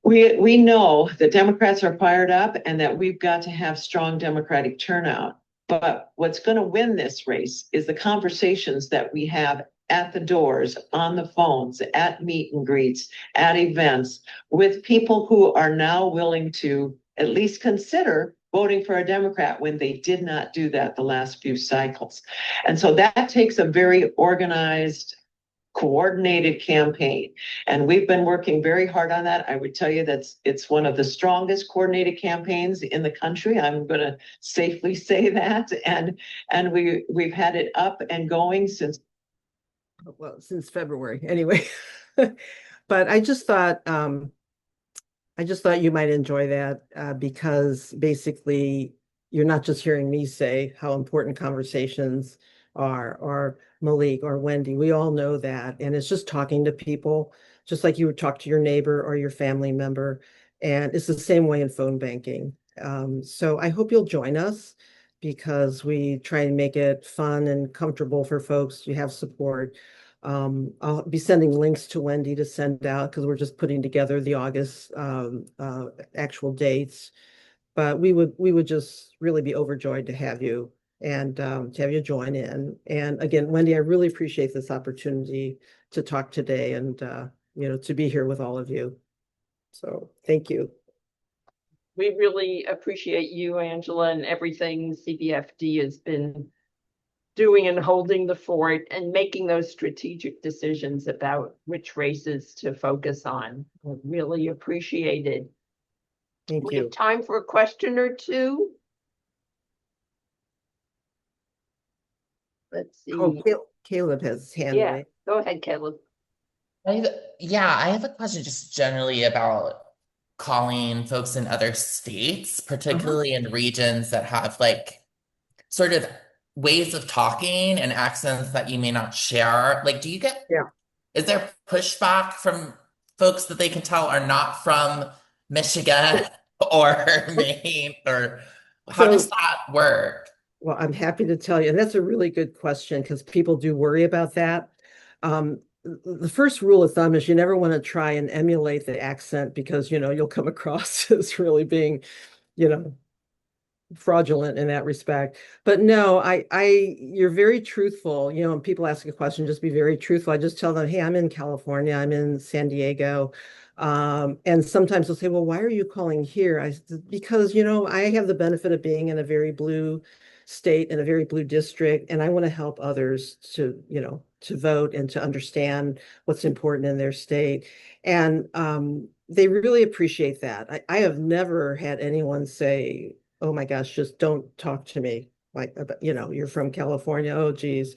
We know that Democrats are fired up and that we've got to have strong Democratic turnout. But what's going to win this race is the conversations that we have at the doors, on the phones, at meet and greets, at events, with people who are now willing to at least consider voting for a Democrat when they did not do that the last few cycles. And so that takes a very organized, coordinated campaign. And we've been working very hard on that. I would tell you that it's one of the strongest coordinated campaigns in the country. I'm going to safely say that. And we've had it up and going since
February anyway. But I just thought you might enjoy that because basically you're not just hearing me say how important conversations are, or Malik or Wendy. We all know that. And it's just talking to people, just like you would talk to your neighbor or your family member. And it's the same way in phone banking. So I hope you'll join us because we try and make it fun and comfortable for folks to have support. I'll be sending links to Wendy to send out because we're just putting together the August actual dates. But we would just really be overjoyed to have you and to have you join in. And again, Wendy, I really appreciate this opportunity to talk today and to be here with all of you. So thank you.
We really appreciate you, Angela, and everything CBFD has been doing and holding the fort and making those strategic decisions about which races to focus on. I really appreciate it.
Thank
We
you.
have time for a question or two. Let's see.
Oh, Caleb has his hand raised.
Go ahead, Caleb.
I have a question just generally about calling folks in other states, particularly in regions that have like sort of ways of talking and accents that you may not share. Like, do you get, is there pushback from folks that they can tell are not from Michigan or Maine, or how does that work?
Well, I'm happy to tell you, and that's a really good question because people do worry about that. The first rule of thumb is you never want to try and emulate the accent because, you'll come across as really being, you know, fraudulent in that respect. But no, you're very truthful. When people ask a question, just be very truthful. I just tell them, hey, I'm in California, I'm in San Diego. And sometimes they'll say, well, why are you calling here? Because, I have the benefit of being in a very blue state and a very blue district, and I want to help others to vote and to understand what's important in their state. And they really appreciate that. I have never had anyone say, oh my gosh, just don't talk to me like, you're from California. Oh, geez.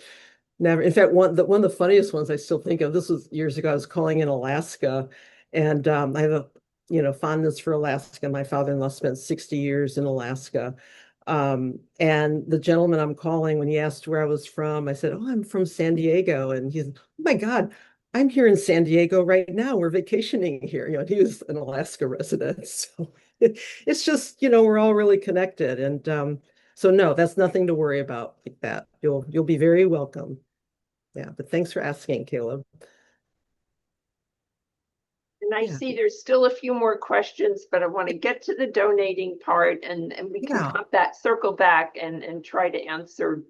Never. In fact, one of the funniest ones I still think of, this was years ago, I was calling in Alaska, and I have a, fondness for Alaska. My father-in-law spent 60 years in Alaska. And the gentleman I'm calling, when he asked where I was from, I said, oh, I'm from San Diego. And he's, oh my God, I'm here in San Diego right now. We're vacationing here. He was an Alaska resident. So it's just, we're all really connected. And so no, that's nothing to worry about like that. You'll be very welcome. Yeah, but thanks for asking, Caleb.
And I see there's still a few more questions, but I want to get to the donating part, and we can circle back and try to answer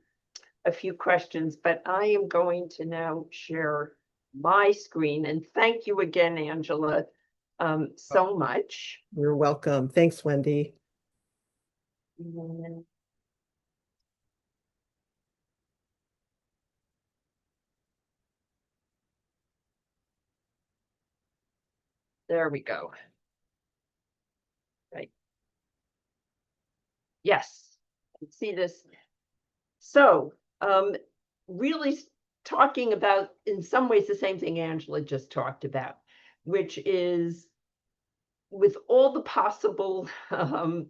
a few questions. But I am going to now share my screen, and thank you again, Angela, so much.
You're welcome. Thanks, Wendy.
There we go. Right. Yes, I see this. So, really talking about, in some ways, the same thing Angela just talked about, which is with all the possible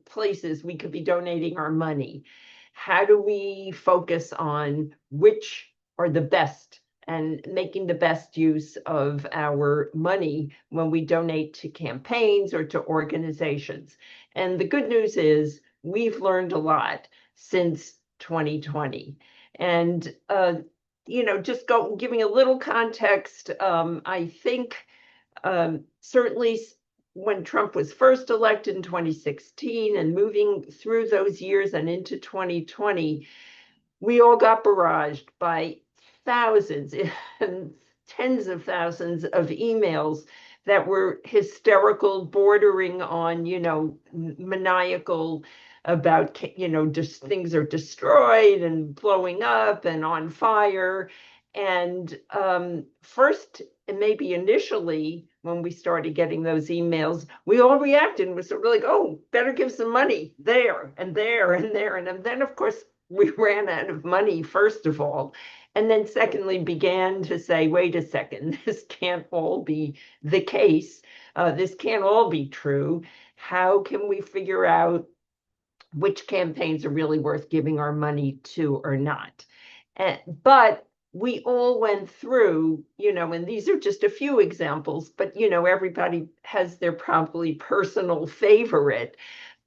places we could be donating our money, how do we focus on which are the best and making the best use of our money when we donate to campaigns or to organizations? And the good news is we've learned a lot since 2020. And, just giving a little context, I think certainly when Trump was first elected in 2016 and moving through those years and into 2020, we all got barraged by thousands and tens of thousands of emails that were hysterical, bordering on, maniacal about, just things are destroyed and blowing up and on fire. And first, and maybe initially, when we started getting those emails, we all reacted and was sort of like, oh, better give some money there and there and there. And then, of course, we ran out of money, first of all. And then secondly, began to say, wait a second, this can't all be the case. This can't all be true. How can we figure out which campaigns are really worth giving our money to or not? But we all went through, and these are just a few examples, but, everybody has their probably personal favorite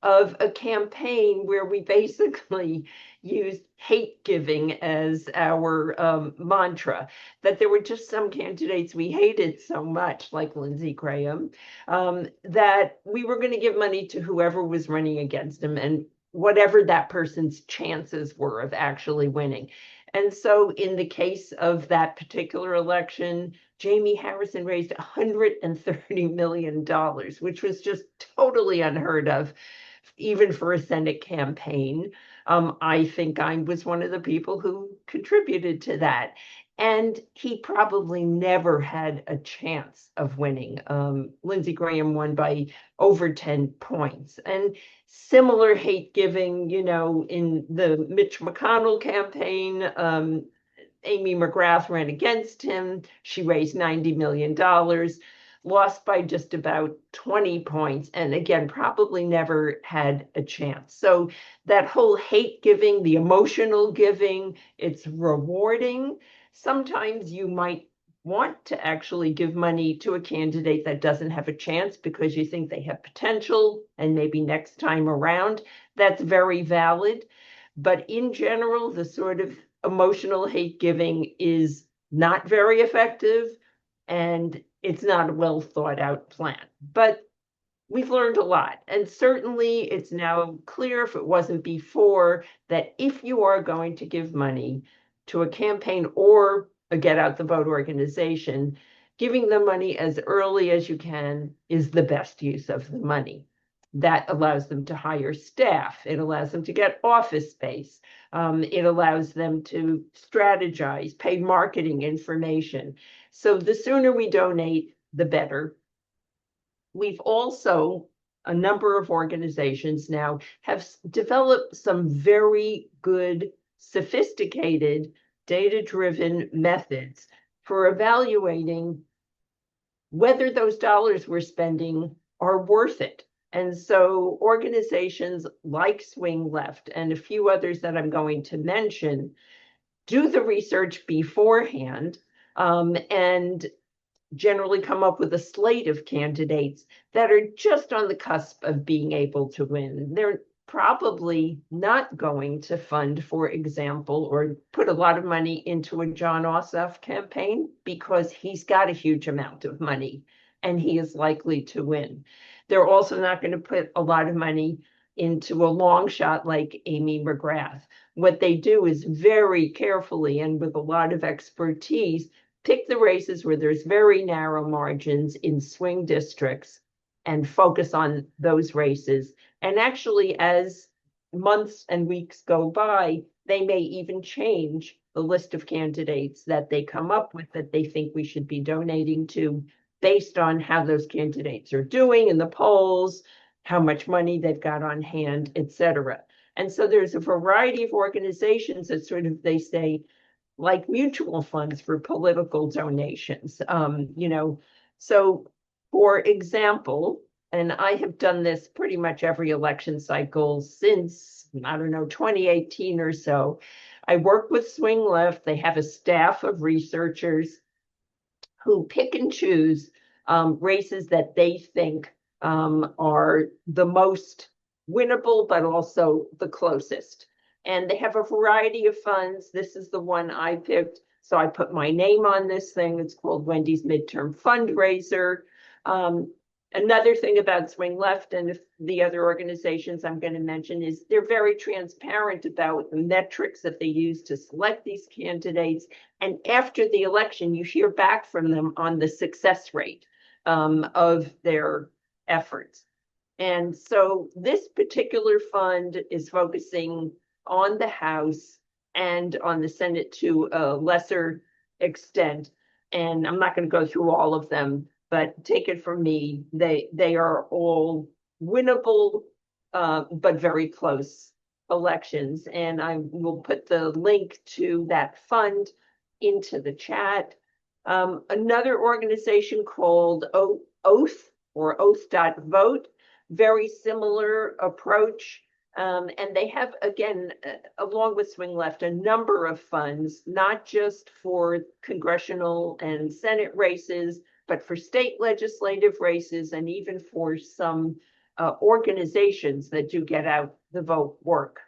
of a campaign where we basically used hate giving as our mantra, that there were just some candidates we hated so much, like Lindsey Graham, that we were going to give money to whoever was running against him and whatever that person's chances were of actually winning. And so in the case of that particular election, Jamie Harrison raised $130 million, which was just totally unheard of, even for a Senate campaign. I think I was one of the people who contributed to that. And he probably never had a chance of winning. Lindsey Graham won by over 10 points. And similar hate giving, in the Mitch McConnell campaign, Amy McGrath ran against him. She raised $90 million, lost by just about 20 points, and again, probably never had a chance. So that whole hate giving, the emotional giving, it's rewarding. Sometimes you might want to actually give money to a candidate that doesn't have a chance because you think they have potential and maybe next time around, that's very valid. But in general, the sort of emotional hate giving is not very effective, and it's not a well thought out plan. But we've learned a lot. And certainly it's now clear, if it wasn't before, that if you are going to give money to a campaign or a get out the vote organization, giving them money as early as you can is the best use of the money. That allows them to hire staff. It allows them to get office space. It allows them to strategize, pay marketing information. So the sooner we donate, the better. We've also, a number of organizations now have developed some very good, sophisticated, data-driven methods for evaluating whether those dollars we're spending are worth it. And so organizations like Swing Left and a few others that I'm going to mention do the research beforehand, and generally come up with a slate of candidates that are just on the cusp of being able to win. They're probably not going to fund, for example, or put a lot of money into a John Ossoff campaign because he's got a huge amount of money and he is likely to win. They're also not going to put a lot of money into a long shot like Amy McGrath. What they do is very carefully and with a lot of expertise pick the races where there's very narrow margins in swing districts and focus on those races. And actually, as months and weeks go by, they may even change the list of candidates that they come up with that they think we should be donating to based on how those candidates are doing in the polls, how much money they've got on hand, etc. And so there's a variety of organizations that sort of, they say, like mutual funds for political donations. So for example, and I have done this pretty much every election cycle since, I don't know, 2018 or so. I work with Swing Left. They have a staff of researchers who pick and choose races that they think are the most winnable, but also the closest. And they have a variety of funds. This is the one I picked. So I put my name on this thing. It's called Wendy's Midterm Fundraiser. Another thing about Swing Left and the other organizations I'm going to mention is they're very transparent about the metrics that they use to select these candidates. And after the election, you hear back from them on the success rate of their efforts. And so this particular fund is focusing on the House and on the Senate to a lesser extent. And I'm not going to go through all of them, but take it from me, they are all winnable, but very close elections. And I will put the link to that fund into the chat. Another organization called Oath or Oath.vote, very similar approach. And they have, again, along with Swing Left, a number of funds, not just for congressional and Senate races, but for state legislative races and even for some organizations that do get out the vote work.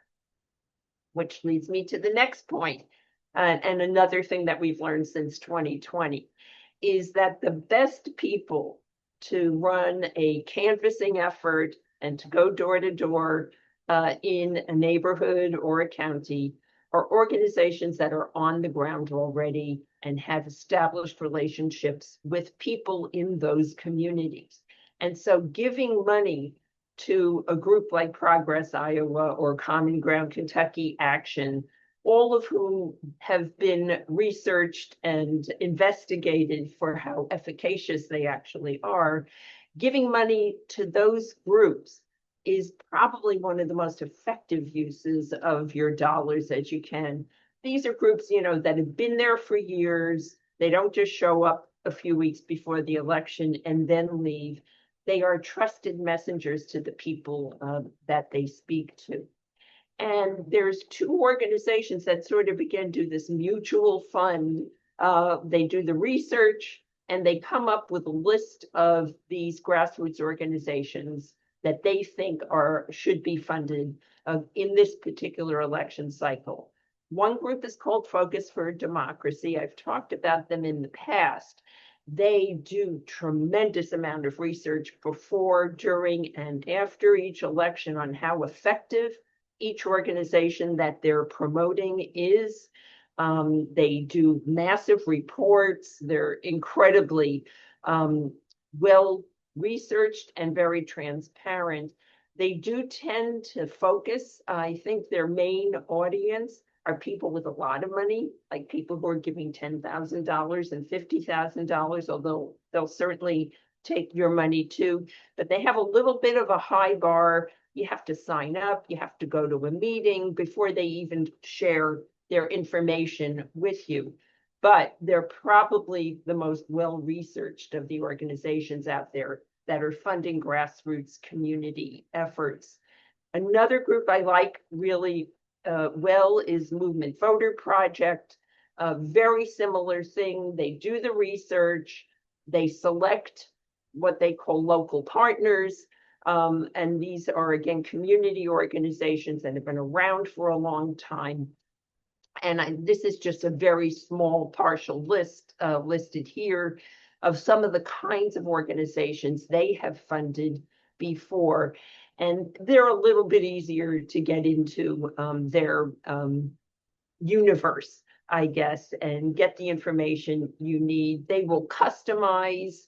Which leads me to the next point. And another thing that we've learned since 2020 is that the best people to run a canvassing effort and to go door to door in a neighborhood or a county are organizations that are on the ground already and have established relationships with people in those communities. And so giving money to a group like Progress Iowa or Common Ground Kentucky Action, all of whom have been researched and investigated for how efficacious they actually are, giving money to those groups is probably one of the most effective uses of your dollars that you can. These are groups, that have been there for years. They don't just show up a few weeks before the election and then leave. They are trusted messengers to the people that they speak to. And there's two organizations that sort of, again, do this mutual fund They do the research and they come up with a list of these grassroots organizations that they think should be funded in this particular election cycle. One group is called Focus for Democracy. I've talked about them in the past. They do tremendous amount of research before, during, and after each election on how effective each organization that they're promoting is. They do massive reports. They're incredibly well researched and very transparent. They do tend to focus. I think their main audience are people with a lot of money, like people who are giving $10,000 and $50,000, although they'll certainly take your money too. But they have a little bit of a high bar. You have to sign up, you have to go to a meeting before they even share their information with you. But they're probably the most well-researched of the organizations out there that are funding grassroots community efforts. Another group I like really well is Movement Voter Project. A very similar thing. They do the research, they select what they call local partners, and these are, again, community organizations that have been around for a long time. And this is just a very small partial list listed here of some of the kinds of organizations they have funded before. And they're a little bit easier to get into their universe, I guess, and get the information you need. They will customize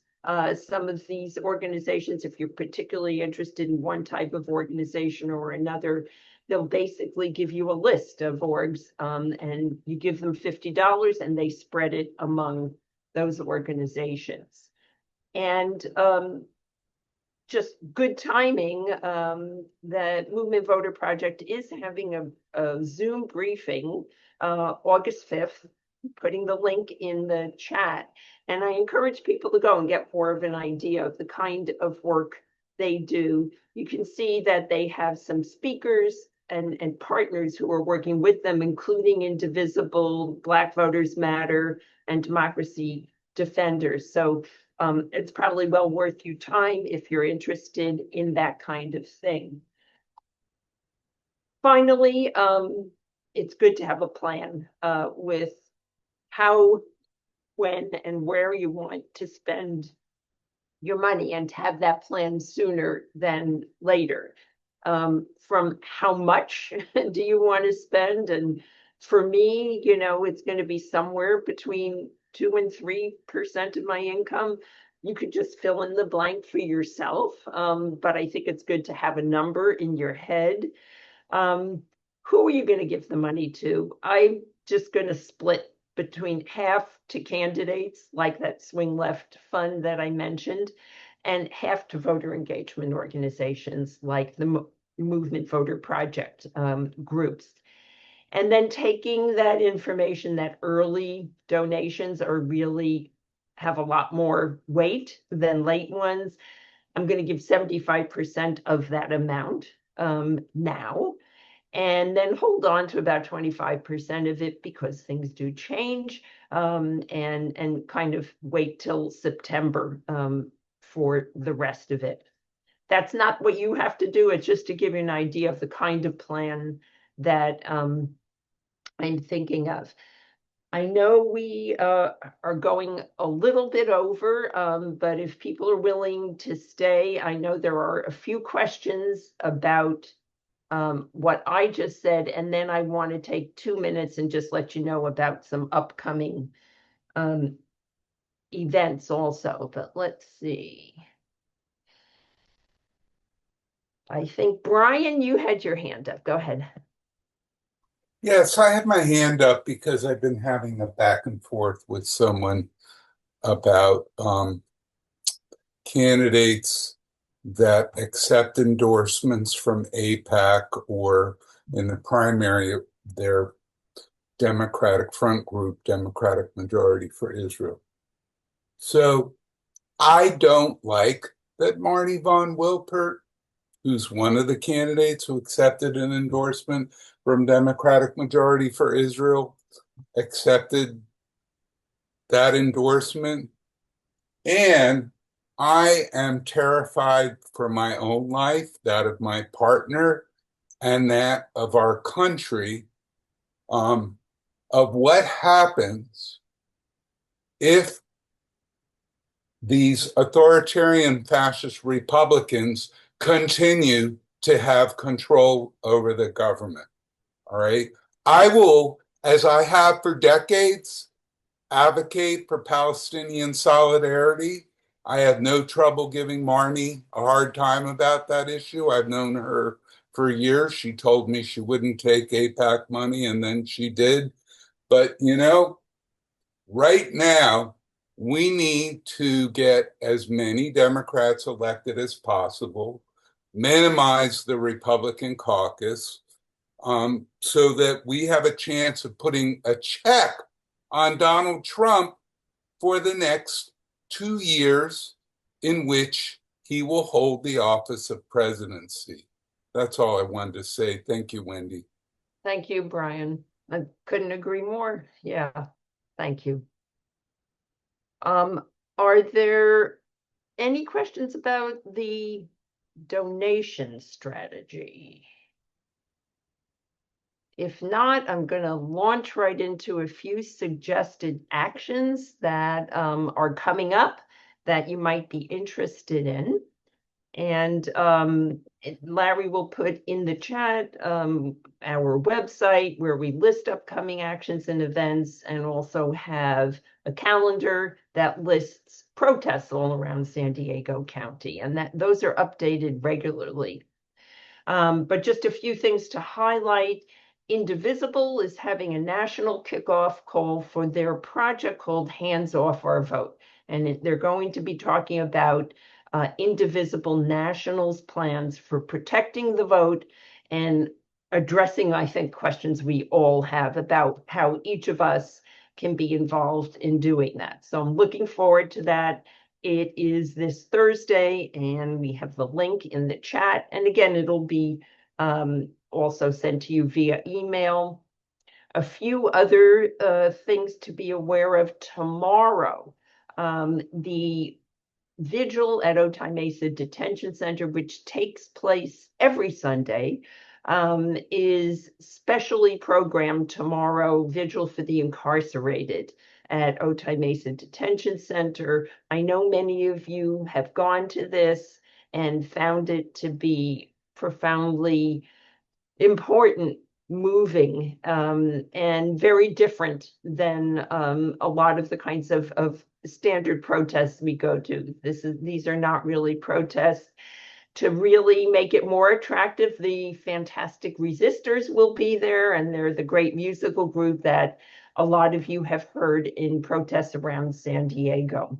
some of these organizations. If you're particularly interested in one type of organization or another, they'll basically give you a list of orgs, and you give them $50 and they spread it among those organizations. And just good timing, the Movement Voter Project is having a Zoom briefing August 5th, putting the link in the chat. And I encourage people to go and get more of an idea of the kind of work they do. You can see that they have some speakers and partners who are working with them, including Indivisible, Black Voters Matter, and Democracy Defenders. So it's probably well worth your time if you're interested in that kind of thing. Finally, it's good to have a plan with how, when, and where you want to spend your money, and to have that plan sooner than later. From how much do you want to spend? And for me, you know, it's going to be somewhere between 2 and 3% of my income. You could just fill in the blank for yourself. But I think it's good to have a number in your head. Who are you going to give the money to? I'm just going to split between half to candidates, like that Swing Left fund that I mentioned, and half to voter engagement organizations like the Movement Voter Project groups. And then taking that information that early donations are really have a lot more weight than late ones, I'm going to give 75% of that amount now, and then hold on to about 25% of it because things do change, and kind of wait till September for the rest of it. That's not what you have to do. It's just to give you an idea of the kind of plan that I'm thinking of. I know we are going a little bit over, but if people are willing to stay, I know there are a few questions about what I just said, and then I want to take 2 minutes and just let you know about some upcoming events also. But let's see. I think, Brian, you had your hand up. Go ahead.
Yes, I had my hand up because I've been having a back and forth with someone about candidates that accept endorsements from AIPAC, or in the primary, their Democratic Front Group, Democratic Majority for Israel. So I don't like that Marni von Wilpert, who's one of the candidates who accepted an endorsement from Democratic Majority for Israel, accepted that endorsement. And I am terrified for my own life, that of my partner, and that of our country, of what happens if these authoritarian fascist Republicans continue to have control over the government. All right. I will, as I have for decades, advocate for Palestinian solidarity. I have no trouble giving Marni a hard time about that issue. I've known her for years. She told me she wouldn't take AIPAC money, and then she did. But, right now, we need to get as many Democrats elected as possible, minimize the Republican caucus, so that we have a chance of putting a check on Donald Trump for the next 2 years in which he will hold the office of presidency. That's all I wanted to say. Thank you, Wendy.
Thank you, Brian. I couldn't agree more. Yeah, thank you. Are there any questions about the donation strategy? If not, I'm going to launch right into a few suggested actions that are coming up that you might be interested in. And Larry will put in the chat our website where we list upcoming actions and events, and also have a calendar that lists protests all around San Diego County, and that those are updated regularly. But just a few things to highlight. Indivisible is having a national kickoff call for their project called Hands Off Our Vote. And they're going to be talking about Indivisible National's plans for protecting the vote and addressing, I think, questions we all have about how each of us can be involved in doing that. So I'm looking forward to that. It is this Thursday, and we have the link in the chat. And again, it'll be also sent to you via email. A few other things to be aware of tomorrow. The vigil at Otay Mesa Detention Center, which takes place every Sunday, is specially programmed tomorrow, Vigil for the Incarcerated at Otay Mesa Detention Center. I know many of you have gone to this and found it to be profoundly important, moving, and very different than a lot of the kinds of standard protests we go to. These are not really protests. To really make it more attractive, the Fantastic Resistors will be there, and they're the great musical group that a lot of you have heard in protests around San Diego.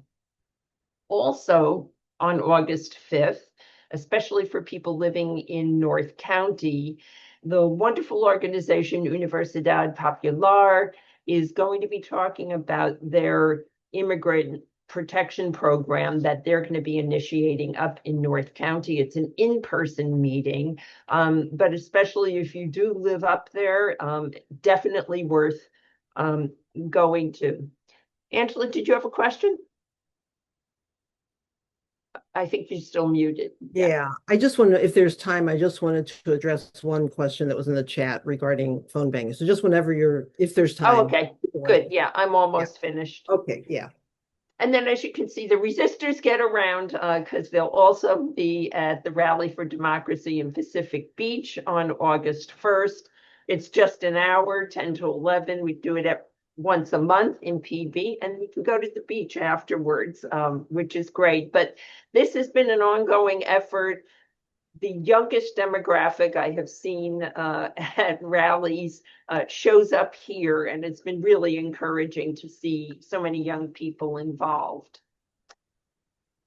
Also, on August 5th, especially for people living in North County, the wonderful organization Universidad Popular is going to be talking about their immigrant protection program that they're going to be initiating up in North County. It's an in-person meeting, but especially if you do live up there, definitely worth going to. Angela, did you have a question? I think you're still muted.
Yeah, I just want to, if there's time, I just wanted to address one question that was in the chat regarding phone banking. So just whenever if there's time.
Oh, okay, good. Yeah, I'm almost finished.
Okay, yeah.
And then, as you can see, the resistors get around because they'll also be at the Rally for Democracy in Pacific Beach on August 1st. It's just an hour, 10 to 11. We do it at once a month in PB, and you can go to the beach afterwards, which is great. But this has been an ongoing effort. The youngest demographic I have seen at rallies shows up here, and it's been really encouraging to see so many young people involved.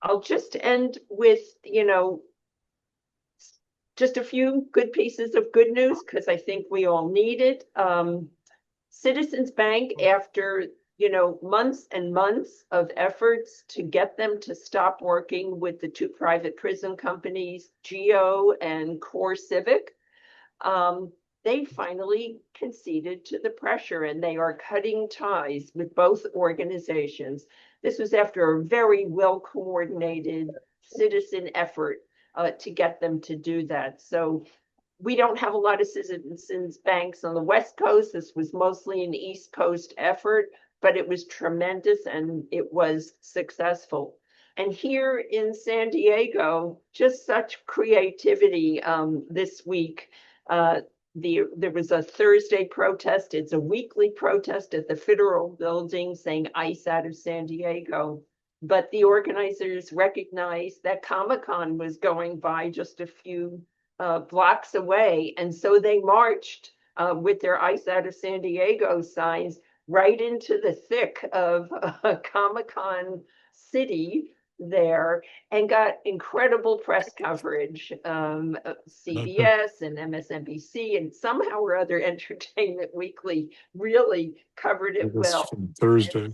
I'll just end with, just a few good pieces of good news, because I think we all need it. Citizens Bank, after months and months of efforts to get them to stop working with the two private prison companies, Geo and Core Civic, they finally conceded to the pressure and they are cutting ties with both organizations. This was after a very well coordinated citizen effort to get them to do that. So we don't have a lot of citizens banks on the West Coast. This was mostly an East Coast effort, but it was tremendous and it was successful. And here in San Diego, just such creativity this week. There was a Thursday protest. It's a weekly protest at the Federal Building saying ICE out of San Diego. But the organizers recognized that Comic-Con was going by just a few blocks away. And so they marched with their ICE out of San Diego signs right into the thick of Comic-Con City there and got incredible press coverage. CBS and MSNBC and somehow or other Entertainment Weekly really covered it well.
Thursday.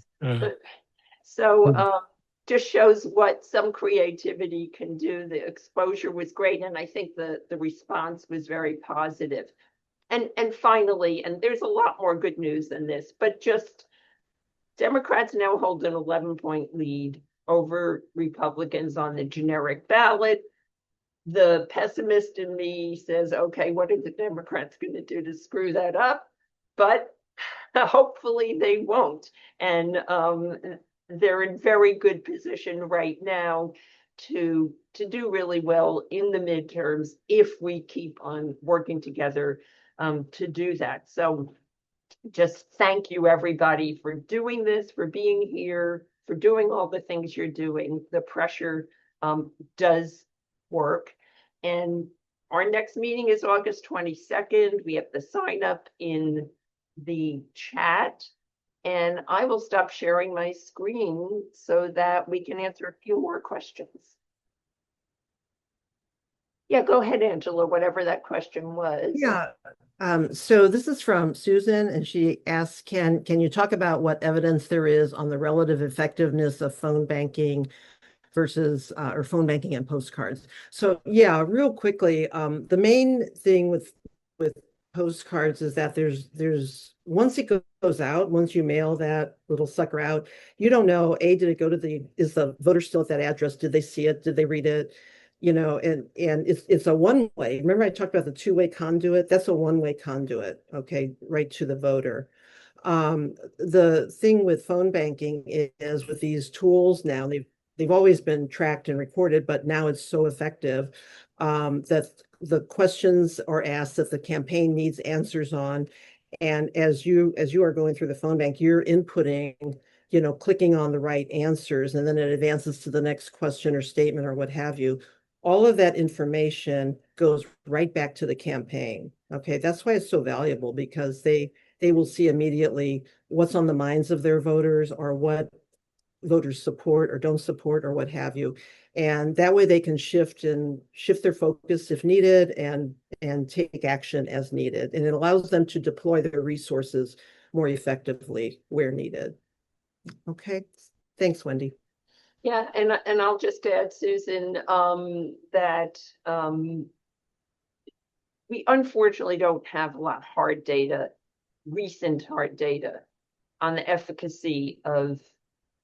So just shows what some creativity can do. The exposure was great, and I think the response was very positive. And finally, and there's a lot more good news than this, but just Democrats now hold an 11-point lead over Republicans on the generic ballot. The pessimist in me says, okay, what are the Democrats going to do to screw that up? But hopefully they won't. And they're in very good position right now to do really well in the midterms if we keep on working together to do that. So just thank you, everybody, for doing this, for being here, for doing all the things you're doing. The pressure does work. And our next meeting is August 22nd. We have the sign up in the chat. And I will stop sharing my screen so that we can answer a few more questions. Yeah, go ahead, Angela, whatever that question was.
Yeah. So this is from Susan, and she asks, can you talk about what evidence there is on the relative effectiveness of phone banking versus or phone banking and postcards? So yeah, real quickly, the main thing with postcards is that there's once it goes out, once you mail that little sucker out, you don't know, did it go to is the voter still at that address? Did they see it? Did they read it? You know, and it's a one-way. Remember I talked about the two-way conduit? That's a one-way conduit, okay, right to the voter. The thing with phone banking is with these tools now, they've always been tracked and recorded, but now it's so effective that the questions are asked that the campaign needs answers on. And as you are going through the phone bank, you're inputting, clicking on the right answers, and then it advances to the next question or statement or what have you. All of that information goes right back to the campaign. Okay, that's why it's so valuable, because they will see immediately what's on the minds of their voters or what voters support or don't support or what have you. And that way they can shift their focus if needed and take action as needed. And it allows them to deploy their resources more effectively where needed. Okay, thanks, Wendy.
Yeah, and I'll just add, Susan, that we unfortunately don't have a lot of hard data, recent hard data on the efficacy of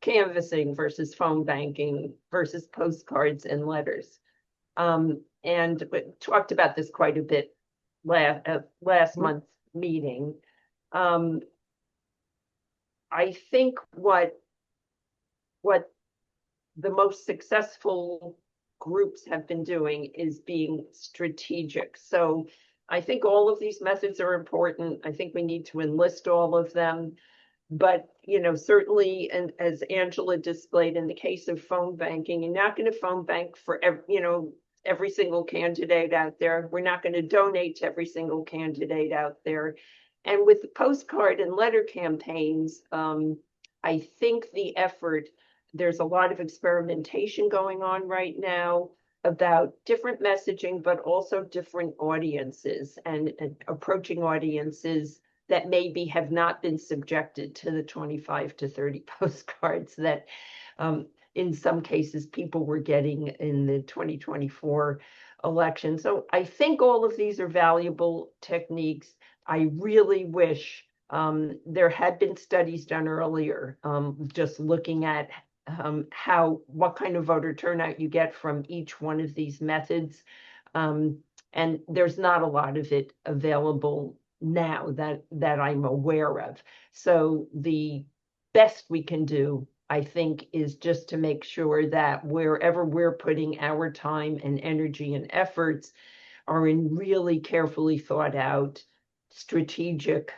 canvassing versus phone banking versus postcards and letters. And we talked about this quite a bit last month's meeting. I think what the most successful groups have been doing is being strategic. So I think all of these methods are important. I think we need to enlist all of them. But, certainly, and as Angela displayed in the case of phone banking, you're not going to phone bank for every single candidate out there. We're not going to donate to every single candidate out there. And with the postcard and letter campaigns, I think the effort, there's a lot of experimentation going on right now about different messaging, but also different audiences and approaching audiences that maybe have not been subjected to the 25 to 30 postcards that in some cases people were getting in the 2024 election. So I think all of these are valuable techniques. I really wish there had been studies done earlier, just looking at what kind of voter turnout you get from each one of these methods. And there's not a lot of it available now that I'm aware of. So the best we can do, I think, is just to make sure that wherever we're putting our time and energy and efforts are in really carefully thought out strategic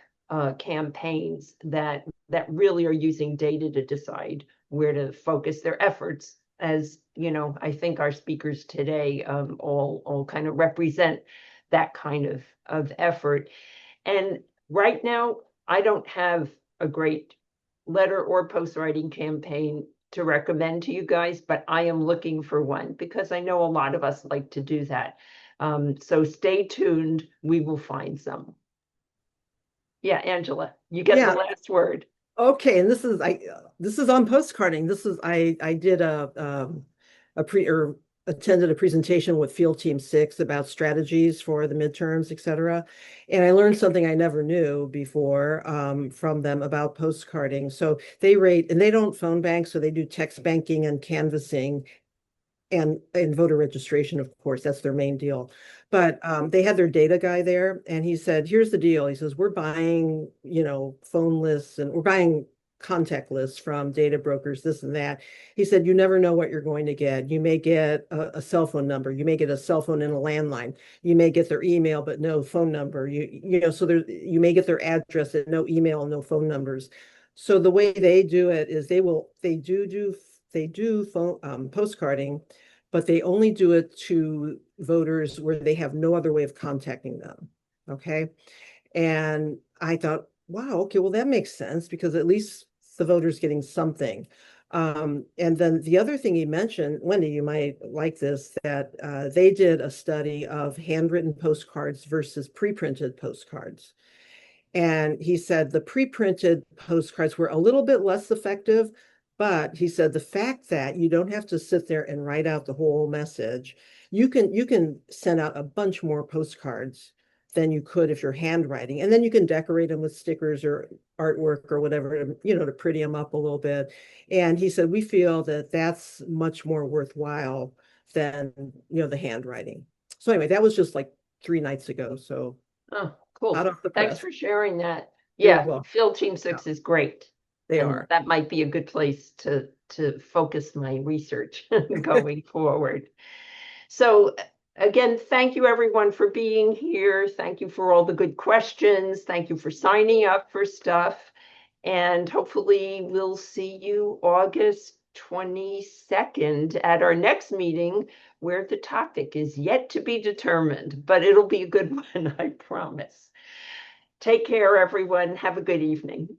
campaigns that really are using data to decide where to focus their efforts. As you know, I think our speakers today all kind of represent that kind of effort. And right now, I don't have a great letter or post writing campaign to recommend to you guys, but I am looking for one because I know a lot of us like to do that. So stay tuned. We will find some. Yeah, Angela, you get
Yeah.
the last word.
Okay, and this is on postcarding. I did attended a presentation with Field Team 6 about strategies for the midterms, et cetera. And I learned something I never knew before from them about postcarding. So they rate, and they don't phone bank, so they do text banking and canvassing and voter registration, of course, that's their main deal. But they had their data guy there, and he said, here's the deal. He says, we're buying, phone lists, and we're buying contact lists from data brokers, this and that. He said, you never know what you're going to get. You may get a cell phone number. You may get a cell phone and a landline. You may get their email, but no phone number. So you may get their address and no email and no phone numbers. So the way they do it is they do phone postcarding, but they only do it to voters where they have no other way of contacting them. Okay. And I thought, wow, okay, well, that makes sense because at least the voter's getting something. And then the other thing he mentioned, Wendy, you might like this, that they did a study of handwritten postcards versus pre-printed postcards. And he said the pre-printed postcards were a little bit less effective, but he said the fact that you don't have to sit there and write out the whole message, you can send out a bunch more postcards than you could if you're handwriting. And then you can decorate them with stickers or artwork or whatever, to pretty them up a little bit. And he said, we feel that that's much more worthwhile than, the handwriting. So anyway, that was just like 3 nights ago. So
Oh, cool.
hot off the
Thanks
press.
for sharing that.
You're
Yeah,
welcome.
Field Team 6 is great.
They
And
are.
that might be a good place to focus my research going forward. So again, thank you everyone for being here. Thank you for all the good questions. Thank you for signing up for stuff. And hopefully we'll see you August 22nd at our next meeting, where the topic is yet to be determined, but it'll be a good one, I promise. Take care, everyone. Have a good evening.